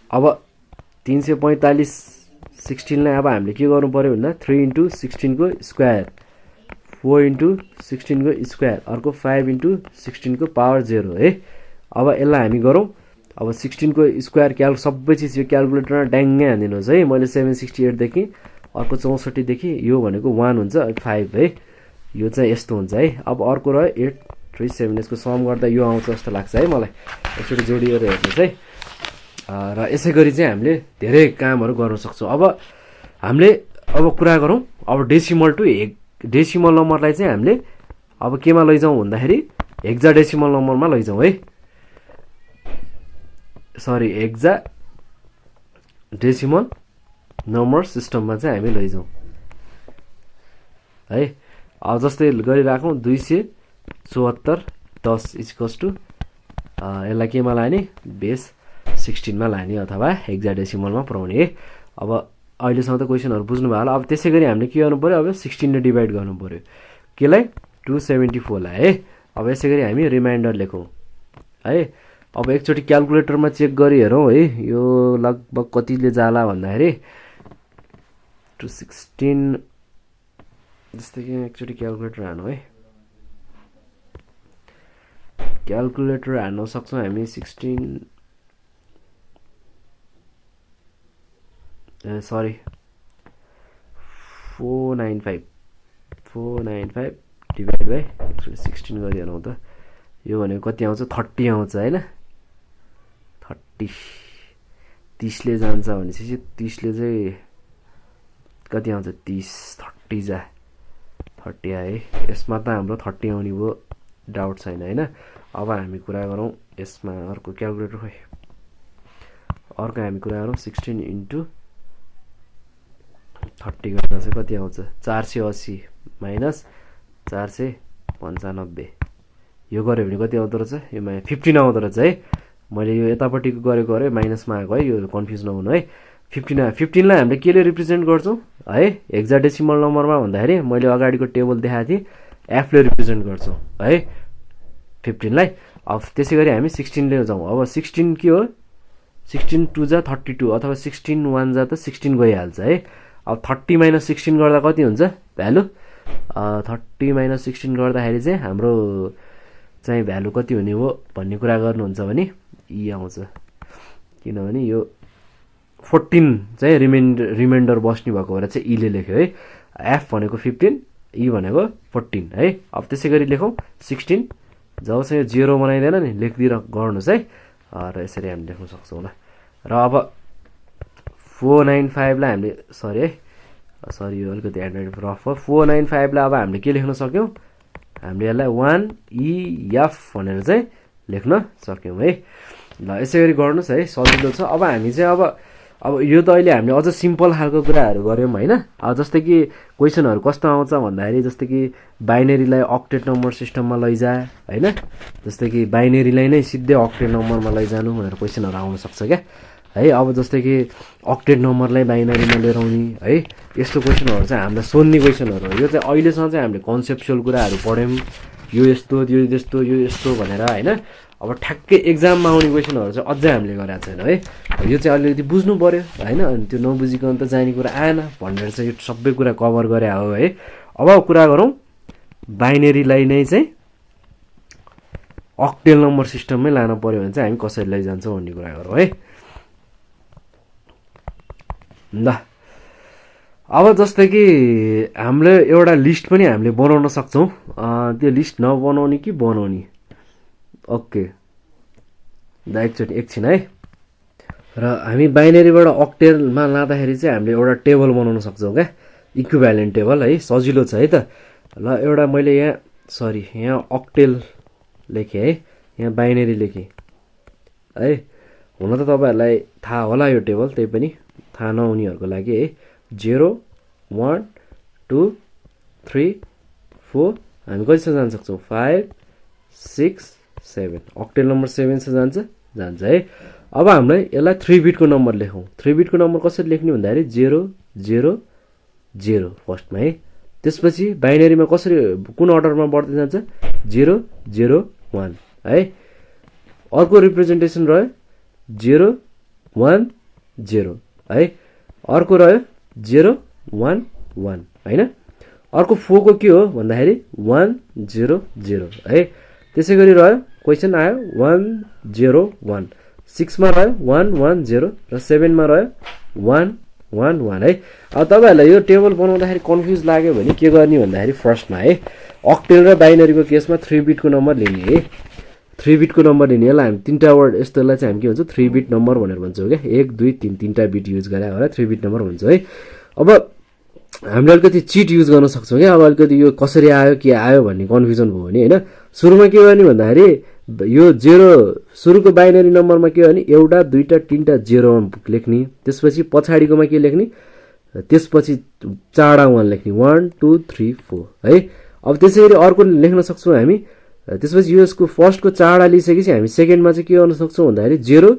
S1: अब 345 16 लाई अब हामीले के गर्नु पर्यो भन्दा 3 × 16 को स्क्वायर, 4 × 16 को स्क्वायर, अर्को 5 × 16 को पावर 0 है। अब यसलाई हामी गरौँ। अब 16 को स्क्वायर सबै चिज यो क्यालकुलेटरमा ड्याङ्गै हानिदिनुहोस् है। मैले 768 देखि अर्को 64 देखि यो भनेको 1 हुन्छ 5 है। यो चाहिँ यस्तो हुन्छ है। अब अर्को रह्यो 8 3 7 यसको सम गर्दा यो आउँछ जस्तो लाग्छ है मलाई। यसरी जोडिएर हेर्नुहोस् है। र यसै गरी चाहिँ हामीले धेरै कामहरू गर्न सक्छौँ। अब हामीले कुरा गरौँ अब डेसिमल टु डेसिमल नम्बरलाई चाहिँ हामीले अब केमा लैजाउँ भन्दाखेरि हेक्साडेसिमल नम्बरमा लैजाउँ है। सरी हेक्साडेसिमल नम्बर सिस्टममा चाहिँ हामी लैजाउँ है। अब जस्तै गरिराखौँ 274 10 इक्वल्स टु यसलाई केमा लाने बेस 16 मा लाने अथवा हेक्साडेसिमलमा पुर्याउने है। अब अहिलेसम्म त क्वेसनहरू बुझ्नुभयो होला। अब त्यसै गरी हामीले के गर्नु पर्यो, अब 16 ले डिभाइड गर्नु पर्यो केलाई 274 लाई है। अब यसै गरी हामी रिमाइन्डर लेखौँ है। अब एकचोटि क्यालकुलेटरमा चेक गरी हेरौँ है, यो लगभग कतिले जाला भन्दाखेरि 216 जस्तै कि एकचोटि क्यालकुलेटर हानौँ है। क्यालकुलेटर हान्न सक्छौँ हामी 16 सरी 495 डिभाइड बाई 16 गरिहेरौँ त। यो भनेको कति आउँछ 30 आउँछ होइन। 30 ले जान्छ भनेपछि 30 ले चाहिँ कति आउँछ 30 जा 30 आए। यसमा त हाम्रो 30 आउने भयो, डाउट छैन होइन। अब हामी कुरा गरौँ यसमा अर्को क्यालकुलेटर खोइ, अर्को हामी कुरा गरौँ 16 × 30 गर्दा चाहिँ कति आउँछ 480 माइनस 495। यो गऱ्यो भने कति आउँदो रहेछ, यो 15 आउँदो रहेछ है। मैले यो यतापट्टिको गरेको अरे माइनसमा आएको है, यो कन्फ्युज नहुनु है। 15 लाई हामीले केले रिप्रेजेन्ट गर्छौँ है हेक्साडेसिमल नम्बरमा भन्दाखेरि मैले अगाडिको टेबल देखाएको थिएँ, एफ ले रिप्रेजेन्ट गर्छौँ है 15 लाई। अब त्यसै गरी हामी 16 ले जाउँ। अब 16 के हो 16 2 जा 32 अथवा 16 1 जा त 16 गइहाल्छ है। अब 30 माइनस 16 गर्दा कति हुन्छ भ्यालु 30 माइनस 16 गर्दाखेरि चाहिँ हाम्रो चाहिँ भ्यालु कति हुने हो भन्ने कुरा गर्नुहुन्छ भने ई आउँछ, किनभने यो 14 चाहिँ रिमाइन्डर बस्ने भएको भएर चाहिँ ईले लेख्यो है। एफ भनेको 15 ई भनेको 14 है। अब त्यसै गरी लेखौँ 16 जबसम्म यो 0 बनाइदिएन नि लेखिदिएर गर्नुहोस् है। र यसरी हामी लेख्न सक्छौँ होला। र अब 495 लाई हामीले सरी यो अलिकति ह्यान्ड रफ हो। 495 लाई अब हामीले के लेख्न सक्यौँ, हामीले यसलाई 1EF भनेर चाहिँ लेख्न सक्यौँ है। ल यसै गरी गर्नुहोस् है, सजिलो छ। अब हामी चाहिँ अब यो त अहिले हामीले अझ सिम्पल खालको कुराहरू गऱ्यौँ होइन। जस्तै कि क्वेसनहरू कस्तो आउँछ भन्दाखेरि जस्तै कि बाइनेरीलाई अक्टेट नम्बर सिस्टममा लैजा होइन, जस्तै कि बाइनेरीलाई नै सिधै अक्टेट नम्बरमा लैजानु भनेर क्वेसनहरू आउन सक्छ क्या। है। अब जस्तै कि अक्टेट नम्बरलाई बाइनरीमा लिएर आउने है, यस्तो क्वेसनहरू चाहिँ हामीलाई सोध्ने क्वेसनहरू हो। यो चाहिँ अहिलेसम्म चाहिँ हामीले कन्सेप्चुअल कुराहरू पढ्यौँ, यो यस्तो यो यस्तो यो यस्तो भनेर होइन। अब ठ्याक्कै एक्जाममा आउने क्वेसनहरू चाहिँ अझै हामीले गरेको छैन है। यो चाहिँ अलिकति बुझ्नु पऱ्यो होइन, अनि त्यो नबुझिकन त जाने कुरा आएन भनेर चाहिँ यो सबै कुरा कभर गरे हो है। अब कुरा गरौँ बाइनेरीलाई नै चाहिँ अक्टेल नम्बर सिस्टममै लानु पऱ्यो भने चाहिँ हामी कसरी लैजान्छौँ भन्ने कुरा गरौँ है। ल अब जस्तै कि हामीले एउटा लिस्ट पनि हामीले बनाउन सक्छौँ। त्यो लिस्ट नबनाउने कि बनाउने, ओके द एकचोटि एकछिन है। र हामी बाइनेरीबाट अक्टेलमा लाँदाखेरि चाहिँ हामीले एउटा टेबल बनाउन सक्छौँ क्या, इक्विभ्यालेन्ट टेबल है, सजिलो छ है त। ल एउटा मैले यहाँ अक्टेल लेखेँ है, यहाँ बाइनेरी लेखेँ है। हुन त तपाईँहरूलाई थाहा होला यो टेबल, त्यही पनि थाहा नहुनेहरूको लागि है। 0 1 2 3 4 हामी कतिसम्म जान सक्छौँ, 5 6 7, अक्टेल नम्बर 7 जान्छ है। अब हामीलाई यसलाई 3 बिटको नम्बर लेखौँ। 3 बिटको नम्बर कसरी लेख्ने भन्दाखेरि 0 0 0 फर्स्टमा है। त्यसपछि बाइनेरीमा कसरी कुन अर्डरमा बढ्दै जान्छ, 0 0 1 है। अर्को रिप्रेजेन्टेसन रह्यो 0 1 0 है। अर्को रह्यो 0 1 1 होइन। अर्को 4 को के हो भन्दाखेरि 1 0 0 है। त्यसै गरी रह्यो क्वेसन आयो 1 0 1, 6 मा रह्यो 1 1 0 र 7 मा रह्यो 1 1 1 है। अब तपाईँहरूलाई यो टेबल बनाउँदाखेरि कन्फ्युज लाग्यो भने के गर्ने भन्दाखेरि फर्स्टमा है अक्टेल र बाइनरीको केसमा 3 बिटको नम्बर लिने है। 3 बिटको नम्बर लिने, यसलाई हामी तीनटा वर्ड यस्तोलाई चाहिँ हामी के भन्छौँ 3 बिट नम्बर भनेर भन्छौँ क्या। 1 2 3 तीनटा बिट युज गरे होला 3 बिट नम्बर भन्छौँ है। अब हामीले अलिकति चिट युज गर्न सक्छौँ क्या। अब अलिकति यो कसरी आयो के आयो भन्ने कन्फ्युजन भयो भने होइन, सुरुमा के गर्ने भन्दाखेरि यो 0 सुरुको बाइनरी नम्बरमा के हो भने एउटा दुईटा तीनटा 0 लेख्ने, त्यसपछि पछाडिकोमा के लेख्ने, त्यसपछि 4 1 लेख्ने, 1 2 3 4 है। अब त्यसै गरी अर्को लेख्न सक्छौँ हामी। त्यसपछि यसको फर्स्टको 4 लिइसकेपछि हामी सेकेन्डमा चाहिँ के गर्न सक्छौँ भन्दाखेरि 0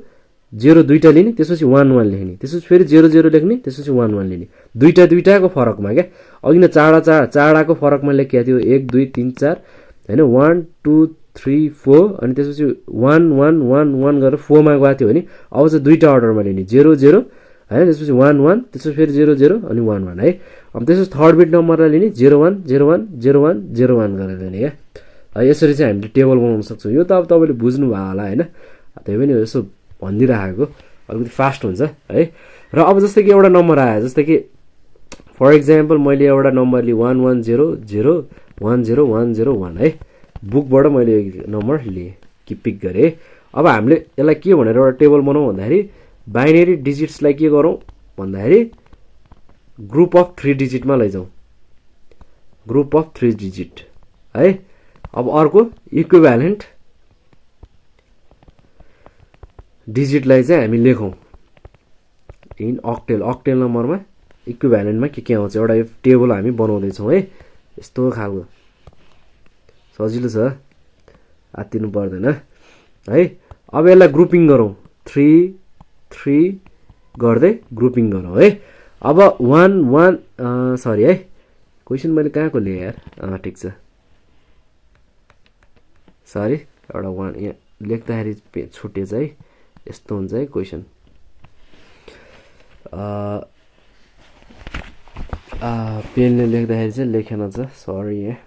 S1: 0 दुईटा लिने, त्यसपछि 1 1 लेख्ने, त्यसपछि फेरि 0 0 लेख्ने, त्यसपछि 1 1 लिने, दुईटाको फरकमा क्या। अघि न चाडाको फरकमा लेखिएको थियो 1 2 3 4 होइन, 1 2 3 4 अनि त्यसपछि 1 1 1 1 गरेर 4 मा गएको थियो भने अब चाहिँ दुईटा अर्डरमा लिने 0 0 होइन, त्यसपछि 1 1 त्यसपछि फेरि 0 0 अनि 1 1 है। अब त्यसपछि थर्ड बिट नम्बरलाई लिने 0 1 0 1 0 1 0 1 गरेर लिने क्या। यसरी चाहिँ हामीले टेबल बनाउन सक्छौँ। यो त अब तपाईँले बुझ्नु भयो होला होइन, त्यही पनि यसो भनिदिइराखेको अलिकति फास्ट हुन्छ है। र अब जस्तै कि एउटा नम्बर आयो, जस्तै कि फर इक्जाम्पल मैले एउटा नम्बर लिएँ 1 1 0 0 1 0 1 0 1 है। बुकबाट मैले नम्बर लिएँ कि पिक गरेँ। अब हामीले यसलाई के भनेर एउटा टेबल बनाउँ भन्दाखेरि बाइनेरी डिजिट्सलाई के गरौँ भन्दाखेरि ग्रुप अफ 3 डिजिटमा लैजाउँ, ग्रुप अफ 3 डिजिट है। अब अर्को इक्विभ्यालेन्ट डिजिटलाई चाहिँ हामी लेखौँ इन अक्टेल। अक्टेल नम्बरमा इक्विभ्यालेन्टमा के आउँछ एउटा यो टेबल हामी बनाउँदैछौँ है। यस्तो खालको सजिलो छ, आत्तिनु पर्दैन है। अब यसलाई ग्रुपिङ गरौँ 3 3 गर्दै ग्रुपिङ गरौँ है। अब 1 1 सरी है, क्वेसन मैले कहाँको लिएँ यार, ठिक छ सरी, एउटा 1 यहाँ लेख्दाखेरि छुटेछ है। यस्तो हुन्छ है क्वेसन, पेनले लेख्दाखेरि चाहिँ लेखेन छ, सरी है।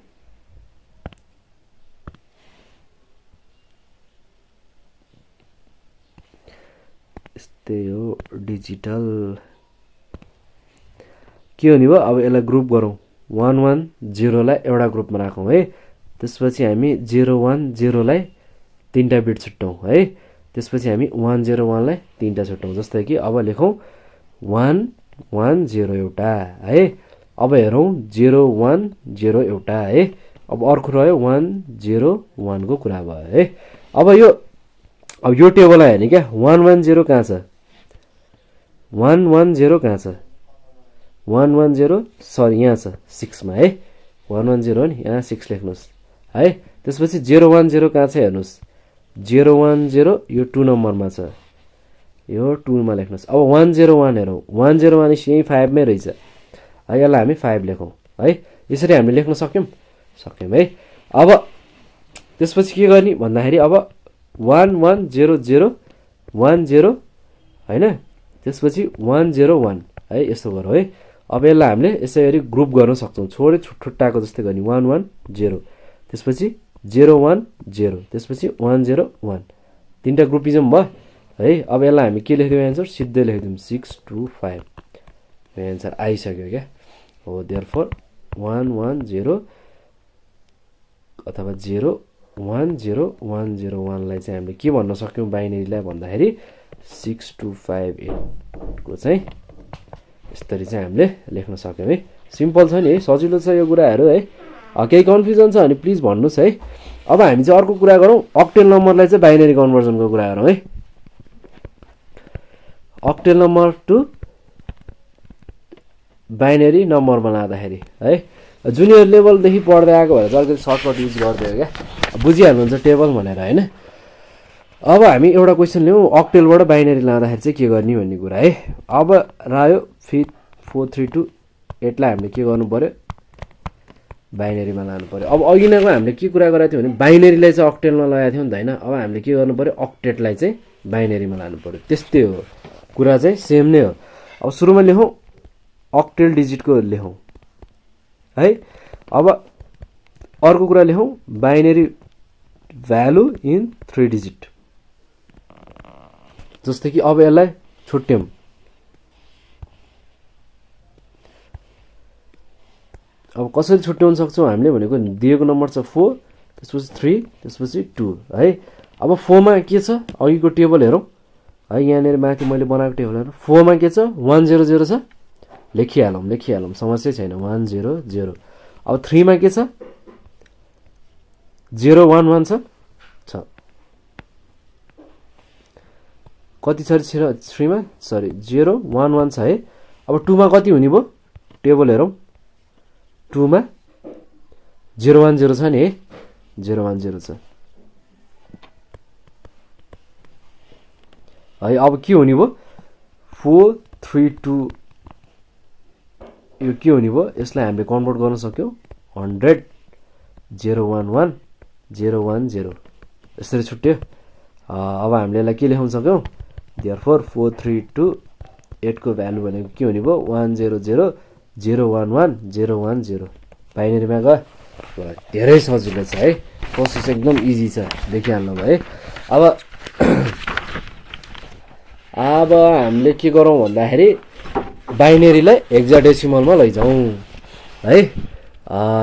S1: यस्तै हो डिजिटल के हो नि भयो। अब यसलाई ग्रुप गरौँ 1 1 0 लाई एउटा ग्रुपमा राखौँ है। त्यसपछि हामी 0 1 0 लाई तीनटा बिट छुट्टौँ है। त्यसपछि हामी 1 0 1 लाई तीनटा छुट्टौँ। जस्तै कि अब लेखौँ 1 1 0 एउटा है। अब हेरौँ 0 1 0 एउटा है। अब अर्को रह्यो 1 0 1 को कुरा भयो है। अब यो टेबललाई हेर्ने क्या, 1 1 0 कहाँ छ, 1 1 0 कहाँ छ, 1 1 0 सरी यहाँ छ 6 मा है। 1 1 0 हो नि, यहाँ 6 लेख्नुहोस् है। त्यसपछि 0 1 0 कहाँ छ हेर्नुहोस्, 0 1 0 यो 2 नम्बरमा छ यो 2 मा लेख्नुस्। अब 101 हेरौँ, 101 यही 5 मै रहेछ है, यसलाई हामी 5 लेखौँ है। यसरी हामीले लेख्न सक्यौँ है। अब त्यसपछि के गर्ने भन्दाखेरि अब 110010 हैन, त्यसपछि 101 है, यस्तो गरौँ है। अब यसलाई हामीले यसै गरी ग्रुप गर्न सक्छौँ, छोडे छुट्टाएको जस्तै गर्ने 110, त्यसपछि 010, त्यसपछि 101, तीनटा ग्रुपिजम भयो है। अब यसलाई हामी के लेख्दियौँ एन्सर, सिधै लेख्दियौँ 625, यो एन्सर आइसक्यो क्या हो। देयरफोर 110 अथवा 010101 चाहिँ हामीले के भन्न सक्यौँ बाइनेरीलाई भन्दाखेरि 6258 को चाहिँ यसरी चाहिँ हामीले लेख्न सक्यौँ है। सिम्पल छ नि है, सजिलो छ यो कुराहरू है। केही कन्फ्युजन छ भने प्लिज भन्नुहोस् है। अब हामी चाहिँ अर्को कुरा गरौँ, अक्टेल नम्बरलाई चाहिँ बाइनेरी कन्भर्जनको कुरा गरौँ है। अक्टेल नम्बर टु बाइनेरी नम्बर बनाउँदाखेरि है, जुनियर लेभलदेखि पढ्दै आएको भएर चाहिँ अलिकति सर्टकट युज गरिदियो क्या, बुझिहाल्नुहुन्छ टेबल भनेर होइन। अब हामी एउटा क्वेसन लिउँ, अक्टेलबाट बाइनेरी लाँदाखेरि चाहिँ के गर्ने भन्ने कुरा है। अब रह्यो 4328लाई हामीले के गर्नु पर्यो, बाइनेरीमा लानु पर्यो। अब अघि नैको हामीले के कुरा गरेको थियौँ भने बाइनेरीलाई चाहिँ अक्टेलमा लगाएको थियौँ नि त होइन। अब हामीले के गर्नु पर्यो, अक्टेटलाई चाहिँ बाइनेरीमा लानु पर्यो। त्यस्तै हो, कुरा चाहिँ सेम नै हो। अब सुरुमा लेखौँ अक्टेल डिजिटको लेखौँ है। अब अर्को कुरा लेखौँ बाइनेरी भ्यालु इन 3 डिजिट, जस्तै कि अब यसलाई छुट्यौँ। अब कसरी छुट्याउन सक्छौँ हामीले भनेको दिएको नम्बर छ 4, त्यसपछि 3, त्यसपछि 2 है। अब 4 मा के छ, अघिको टेबल हेरौँ है, यहाँनिर माथि मैले बनाएको टेबल हेरौँ। 4 मा के छ, 100 छ, लेखिहालौँ समस्या छैन 100। अब 3 मा के छ, 011 छ, कति छ 3 मा, सरी 011 छ है। अब 2 मा कति हुने भयो, टेबल हेरौँ, 2 मा 010 छ नि है, 010 छ है। अब के हुने भयो 432, यो के हुने भयो, यसलाई हामीले कन्भर्ट गर्न सक्यौँ 100, 011 010 यसरी छुट्यो। अब हामीले यसलाई के लेख्न सक्यौँ, देयरफोर 4328 को भ्यालु भनेको के हुने भयो 100 011 010 बाइनेरीमा गयो। धेरै सजिलो छ है, प्रोसेस एकदम इजी छ, देखिहाल्नु भयो है। अब हामीले के गरौँ भन्दाखेरि बाइनेरीलाई हेक्साडेसिमलमा लैजाउँ है।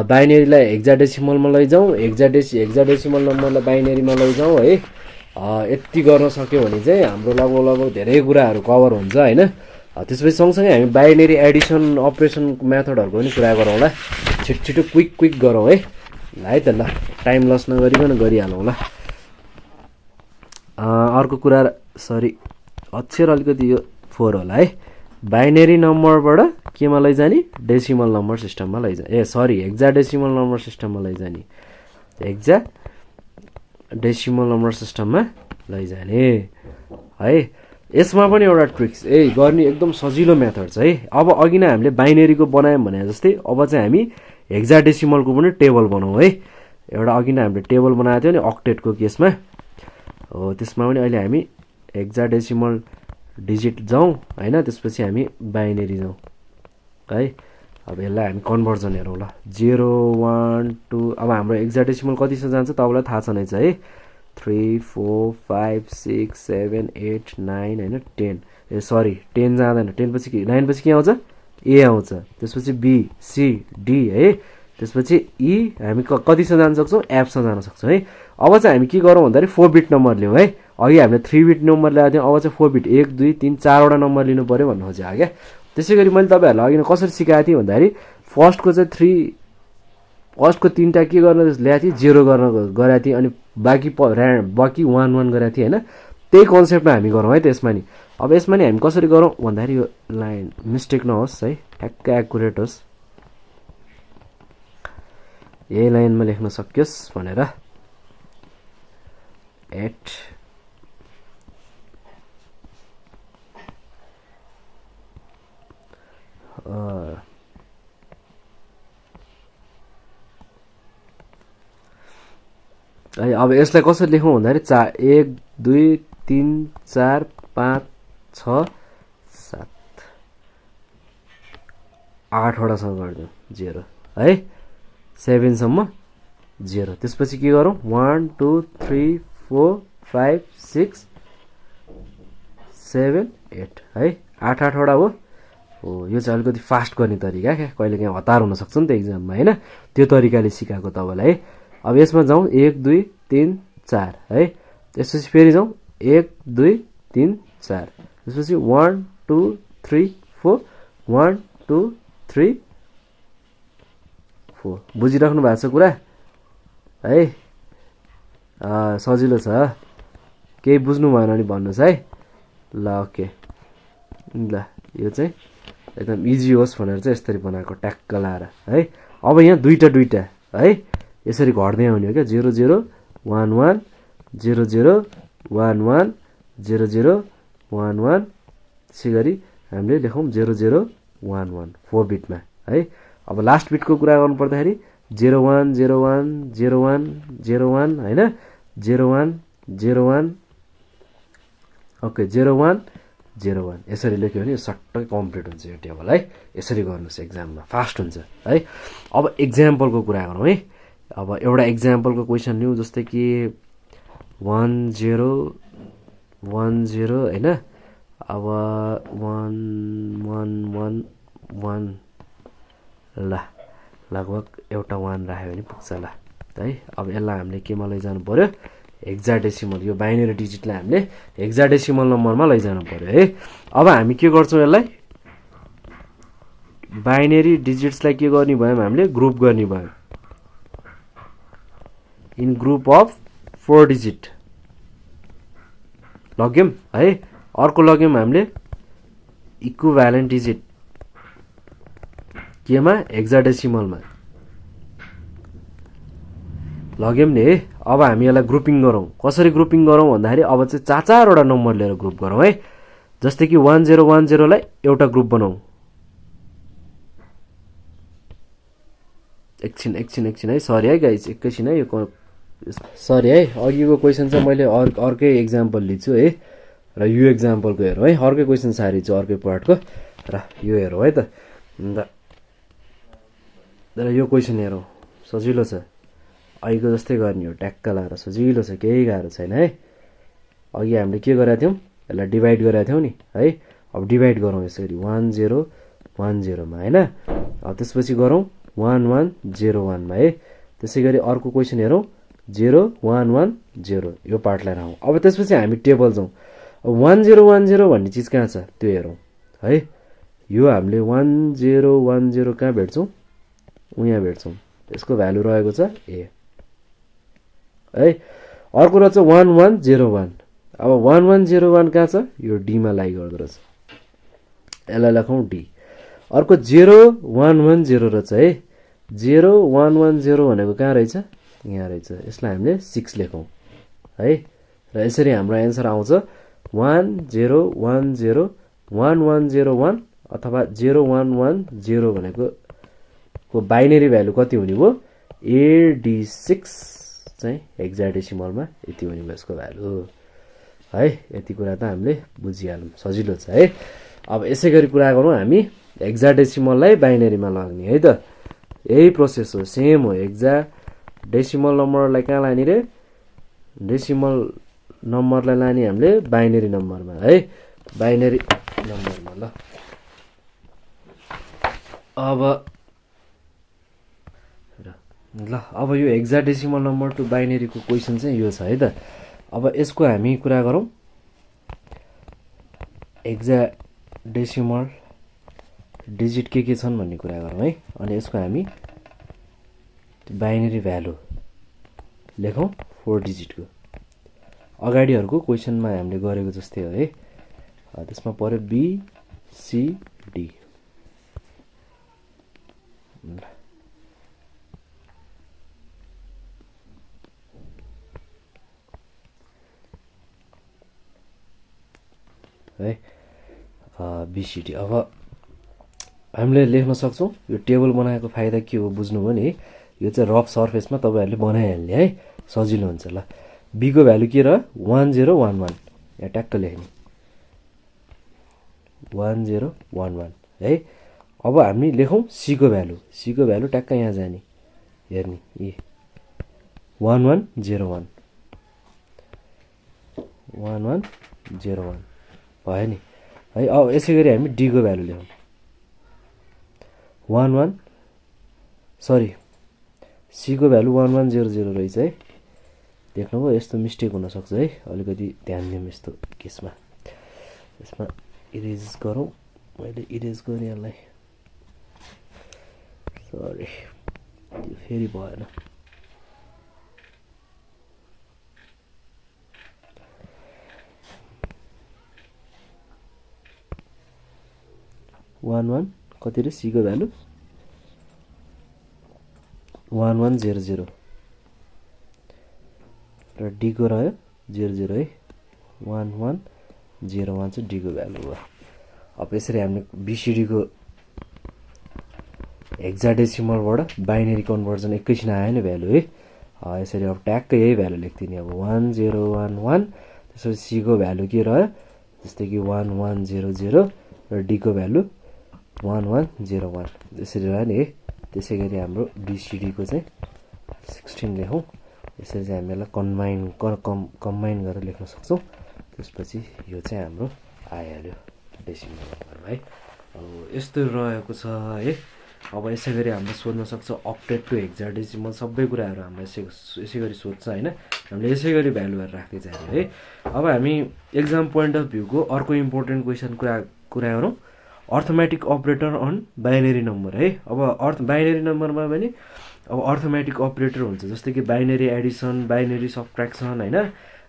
S1: बाइनेरीलाई हेक्साडेसिमलमा लैजाउँ, हेक्साडेसिमल नम्बरलाई बाइनेरीमा लैजाउँ है। यति गर्न सक्यो भने चाहिँ हाम्रो लगभग धेरै कुराहरू कभर हुन्छ होइन। त्यसपछि सँगसँगै हामी बाइनेरी एडिसन अपरेसन मेथडहरूको पनि कुरा गरौँ ल, छिटो क्विक गरौँ है त ल, टाइम लस नगरिकन गरिहालौँ ल। अर्को कुरा, सरी अक्षर अलिकति यो 4 होला है। बाइनेरी नम्बरबाट केमा लैजाने, डेसिमल नम्बर सिस्टममा लैजाने, हेक्साडेसिमल नम्बर सिस्टममा लैजाने, हेक्साडेसिमल नम्बर सिस्टममा लैजाने है। यसमा पनि एउटा ट्रिक्स गर्ने एकदम सजिलो मेथड छ है। अब अघि नै हामीले बाइनेरीको बनायौँ भने जस्तै अब चाहिँ हामी हेक्साडेसिमलको पनि टेबल बनाउँ है। एउटा अघि नै हामीले टेबल बनाएको थियो नि अक्टेटको केसमा हो, त्यसमा पनि अहिले हामी हेक्साडेसिमल डिजिट जाउँ होइन, त्यसपछि हामी बाइनेरी जाउँ है। अब यसलाई हामी कन्भर्जन हेरौँ ल, 0 1 2। अब हाम्रो हेक्साडेसिमल कतिसम्म जान्छ तपाईँलाई थाहा छ नै छ है, 3 4 5 6 7 8 9 होइन 10, 10 जाँदैन, 10 पछि 9 पछि के आउँछ, ए आउँछ, त्यसपछि बी सी डी है, त्यसपछि ई, हामी कतिसम्म जान सक्छौँ, एफसम्म जान सक्छौँ है। अब चाहिँ हामी के गरौँ भन्दाखेरि 4 बिट नम्बर लिउँ है। अघि हामीले 3 बिट नम्बर ल्याएको थियौँ, अब चाहिँ 4 बिट 1 2 3 4वटा नम्बर लिनु पऱ्यो भन्नु खोजेको क्या। त्यसै गरी मैले तपाईँहरूलाई अघि कसरी सिकाएको थिएँ भन्दाखेरि फर्स्टको चाहिँ 3 3टा के गर्न ल्याएको थिएँ, 0 गर्न गराएको थिएँ, अनि बाँकी 1 1 गराएको थिएँ होइन। त्यही कन्सेप्टमा हामी गरौँ है त यसमा नि। अब यसमा नि हामी कसरी गरौँ भन्दाखेरि यो लाइन मिस्टेक नहोस् है, ठ्याक्कै एकुरेट होस्, यही लाइनमा लेख्न सकियोस् भनेर 8 है। अब यसलाई कसरी लेखौँ भन्दाखेरि 1 2 3 4 5 6 7 8वटासँग गरिदिउँ 0 है, 7 सम्म 0। त्यसपछि के गरौँ 1 2 3 4 5 6 7 8 है, 8वटा हो। यो चाहिँ अलिकति फास्ट गर्ने तरिका क्या, कहिले काहीँ हतार हुनसक्छ नि त एक्जाममा होइन, त्यो तरिकाले सिकाएको तपाईँलाई है। अब यसमा जाउँ 1 2 3 4 है, त्यसपछि फेरि जाउँ 1 2 3 4, त्यसपछि 1 2 3 4 1 2 3 4। बुझिराख्नु भएको छ कुरा है, सजिलो छ, केही बुझ्नु भएन भने भन्नुहोस् है। ल ओके, ल यो चाहिँ एकदम इजी होस् भनेर चाहिँ यसरी बनाएको ट्याक्क लाएर है। अब यहाँ दुईटा है, यसरी घट्दै आउने हो क्या, 0 0 1 1 0 0 1 1 0 0 1 1, त्यसै गरी हामीले लेखौँ 0 0 1 1 4 बिटमा है। अब लास्ट बिटको कुरा गर्नु पर्दाखेरि 0 1 0 1 0 1 0 1 होइन, 0 1 0 1 ओके 0 1 0 1 यसरी लेख्यो भने सट्टै कम्प्लिट हुन्छ यो टेबल है। यसरी गर्नुहोस् एक्जाममा, फास्ट हुन्छ है। अब एक्जाम्पलको कुरा गरौँ है। अब एउटा एक्जाम्पलको क्वेसन लिउँ, जस्तै कि 1 0 1 0 होइन, अब 1 1 1 1 ल लगभग एउटा 1 राख्यो भने पुग्छ ल है। अब यसलाई हामीले केमा लैजानु पर्यो, हेक्साडेसिमल, यो बाइनरी डिजिटलाई हामीले हेक्साडेसिमल नम्बरमा लैजानु पर्यो है। अब हामी के गर्छौँ, यसलाई बाइनरी डिजिट्सलाई के गर्ने भयौँ, हामीले ग्रुप गर्ने भयौँ इन ग्रुप अफ 4 डिजिट लग्यौँ है। अर्को लग्यौँ हामीले इक्विभ्यालेन्ट डिजिट केमा, हेक्साडेसिमलमा लग्यौँ नि है। अब हामी यसलाई ग्रुपिङ गरौँ, कसरी ग्रुपिङ गरौँ भन्दाखेरि अब चाहिँ 4-4वटा नम्बर लिएर ग्रुप गरौँ है। जस्तै कि 1 0 1 0 लाई एउटा ग्रुप बनाऊ, एकछिन है, सरी है गाइज, एकैछिन है, यो सरी है, अघिको क्वेसन चाहिँ मैले अर्कै एक्जाम्पल लिन्छु है, र यो एक्जाम्पलको हेरौँ है, अर्कै क्वेसन सारी छु अर्कै पार्टको, र यो हेरौँ है त। र यो क्वेसन हेरौँ, सजिलो छ, अघिको जस्तै गर्ने हो, ट्याक्क लाएर सजिलो छ, केही गाह्रो छैन है। अघि हामीले के गरेका थियौँ, यसलाई डिभाइड गरेका थियौँ नि है। अब डिभाइड गरौँ यसरी 1 0 1 0 मा होइन। अब त्यसपछि गरौँ 1 1 0 1 मा है। त्यसै गरी अर्को क्वेसन हेरौँ 0 1 1 0, यो पार्टलाई राखौँ। अब त्यसपछि हामी टेबल जाउँ, 1 0 1 0 भन्ने चिज कहाँ छ त्यो हेरौँ है। यो हामीले 1 0 1 0 कहाँ भेट्छौँ, यहाँ भेट्छौँ, यसको भ्यालु रहेको छ ए है। अर्को रहेछ 1 1 0 1, अब 1 1 0 1 कहाँ छ, यो डीमा लागि गर्दो रहेछ, यसलाई लेखौँ डी। अर्को 0 1 1 0 रहेछ है, 0 1 1 0 भनेको कहाँ रहेछ, यहाँ रहेछ, यसलाई हामीले 6 लेखौँ है। र यसरी हाम्रो एन्सर आउँछ 1 0 1 0 1 1 0 1 अथवा 0 1 1 0 भनेको बाइनरी भ्यालु कति हुने भयो, AD6 चाहिँ हेक्साडेसिमलमा यति हुने भयो यसको भ्यालु है। यति कुरा त हामीले बुझिहालौँ, सजिलो छ है। अब यसै गरी कुरा गरौँ हामी हेक्साडेसिमललाई बाइनरीमा लग्ने है त, यही प्रोसेस हो, सेम हो। हेक्साडेसिमल नम्बरलाई कहाँ लाने रे, डेसिमल नम्बरलाई लाने हामीले बाइनरी नम्बरमा है, बाइनरी नम्बरमा। अब यो हेक्साडेसिमल नम्बर टु बाइनरीको क्वेसन चाहिँ यो छ है त। अब यसको हामी कुरा गरौँ, हेक्साडेसिमल डिजिट के छन् भन्ने कुरा गरौँ है। अनि यसको हामी बाइनरी भ्यालु लेखौँ 4 डिजिटको, अगाडिहरूको क्वेसनमा हामीले गरेको जस्तै हो है। त्यसमा पर्यो BCD है, BCD। अब हामीले लेख्न सक्छौँ, यो टेबल बनाएको फाइदा के हो बुझ्नुभयो नि, यो चाहिँ रफ सर्फेसमा तपाईँहरूले बनाइहाल्ने है। सजिलो हुन्छ। ल बी को भ्यालु के रह्यो 1011 यहाँ ट्याक्क लेख्ने 1011 है। अब हामी लेखौँ सी को भ्यालु ट्याक्क यहाँ जाने हेर्ने ए 1101 1101 भयो नि है। अब यसै गरी हामी डी को भ्यालु लेखौँ 11 सरी सी को भ्यालु 1100 रहेछ है। देख्नुभयो यस्तो मिस्टेक हुनसक्छ है, अलिकति ध्यान दिउँ यस्तो केसमा। यसमा इरेज गरौँ, मैले इरेज गरेँ यसलाई, सरी त्यो फेरि भएन। वान कति रे सी को भ्यालु 1100 र डी को रह्यो 00 है। 1101 चाहिँ डी को भ्यालु हो। अब यसरी हामीले बीसीडी को हेक्साडेसिमलबाट बाइनरी कन्भर्जन एकैछिन आयो नि भ्यालु है। यसरी अब ट्याक्कै यही भ्यालु लेख्दिने अब 1011। त्यसपछि सी को भ्यालु के रह्यो जस्तै कि 1100 र डी को भ्यालु 1101 यसरी रह्यो नि है। त्यसै गरी हाम्रो बीसीडी को चाहिँ 16 लेखौँ। यसरी चाहिँ हामी यसलाई कम्बाइन गरेर लेख्न सक्छौँ। त्यसपछि यो चाहिँ हाम्रो आइहाल्यो डेसिमल नम्बर है। अब यस्तो रहेको छ है। अब यसै गरी हामीले सोध्न सक्छ अक्टेट टु हेक्साडेसिमल सबै कुराहरू हामीले यसै गरी सोध्छ होइन। हामीले यसै गरी भ्यालुहरू राख्दै जाने है। अब हामी एक्जाम पोइन्ट अफ भ्यूको अर्को इम्पोर्टेन्ट क्वेसन कुरा गरौँ arithmetic operator on binary number है। अब बाइनरी नम्बरमा पनि अब अर्थमेटिक अपरेटर हुन्छ, जस्तै कि बाइनरी एडिसन, बाइनरी सबट्र्याक्सन होइन,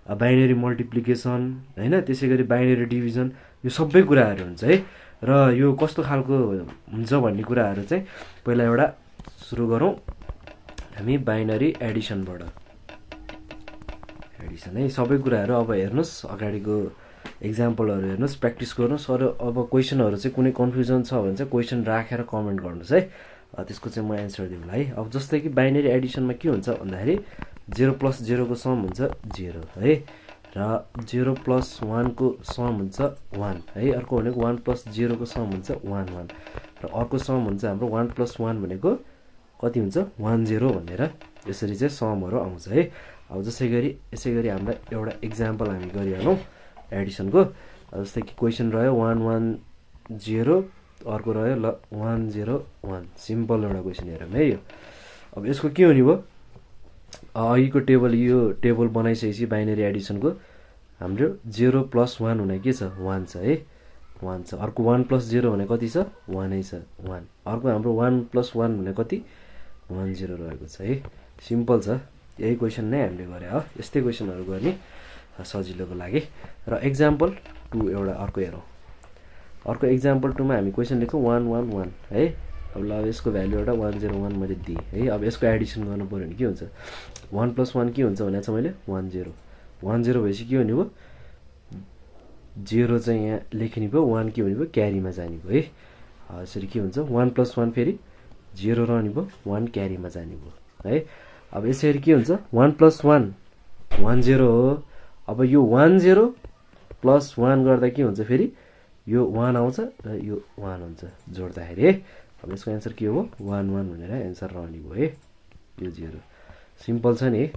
S1: बाइनरी मल्टिप्लिकेसन होइन, त्यसै गरी बाइनरी डिभिजन, यो सबै कुराहरू हुन्छ है। र यो कस्तो खालको हुन्छ भन्ने कुराहरू चाहिँ पहिला एउटा सुरु गरौँ हामी बाइनरी एडिसनबाट। एडिसन है सबै कुराहरू अब हेर्नुहोस् अगाडिको एक्जाम्पलहरू हेर्नुहोस्, प्र्याक्टिस गर्नुहोस्। अरू अब क्वेसनहरू चाहिँ कुनै कन्फ्युजन छ भने चाहिँ क्वेसन राखेर कमेन्ट गर्नुहोस् है, त्यसको चाहिँ म एन्सर दिउँला है। अब जस्तै कि बाइनरी एडिसनमा के हुन्छ भन्दाखेरि 0 + 0 को सम हुन्छ 0 है, र 0 + 1 को सम हुन्छ 1 है। अर्को भनेको 1 + 0 को सम हुन्छ 1 1 र अर्को सम हुन्छ हाम्रो 1 + 1 भनेको कति हुन्छ 10 भनेर यसरी चाहिँ समहरू आउँछ है। अब यसै गरी हामीलाई एउटा एक्जाम्पल हामी गरिहालौँ एडिसनको। जस्तै कि क्वेसन रह्यो 110 अर्को रह्यो ल 101 सिम्पल एउटा क्वेसन हेरौँ है यो। अब यसको के हुने भयो अघिको यो टेबल बनाइसकेपछि बाइनरी एडिसनको हाम्रो 0 + 1 हुने के छ 1 छ है, 1 छ। अर्को 1 + 0 भने कति छ 1 नै छ 1। अर्को हाम्रो 1 + 1 भने कति 10 रहेको छ है। सिम्पल छ, यही क्वेसन नै हामीले गरे हो। यस्तै क्वेसनहरू गर्ने सजिलोको लागि। र एक्जाम्पल 2 एउटा अर्को हेरौँ। अर्को एक्जाम्पल 2 मा हामी क्वेसन लेखौँ 111 है। अब ल यसको भ्यालु एउटा 101 मैले दिएँ है। अब यसको एडिसन गर्नु पऱ्यो भने के हुन्छ 1 + 1 के हुन्छ भनेको छ मैले 10 भएपछि के हुने भयो 0 चाहिँ यहाँ लेख्ने भयो, 1 के हुने भयो क्यारीमा जाने भयो है। यसरी के हुन्छ 1 + 1 फेरि 0 रहने भयो, 1 क्यारीमा जाने भयो है। अब यसरी के हुन्छ 1 + 1 10 हो। अब यो 10 + 1 गर्दा के हुन्छ फेरि यो 1 आउँछ र यो 1 हुन्छ जोड्दाखेरि है। अब यसको एन्सर के हो 11 भनेर एन्सर रहने भयो है। यो 0 सिम्पल छ नि है,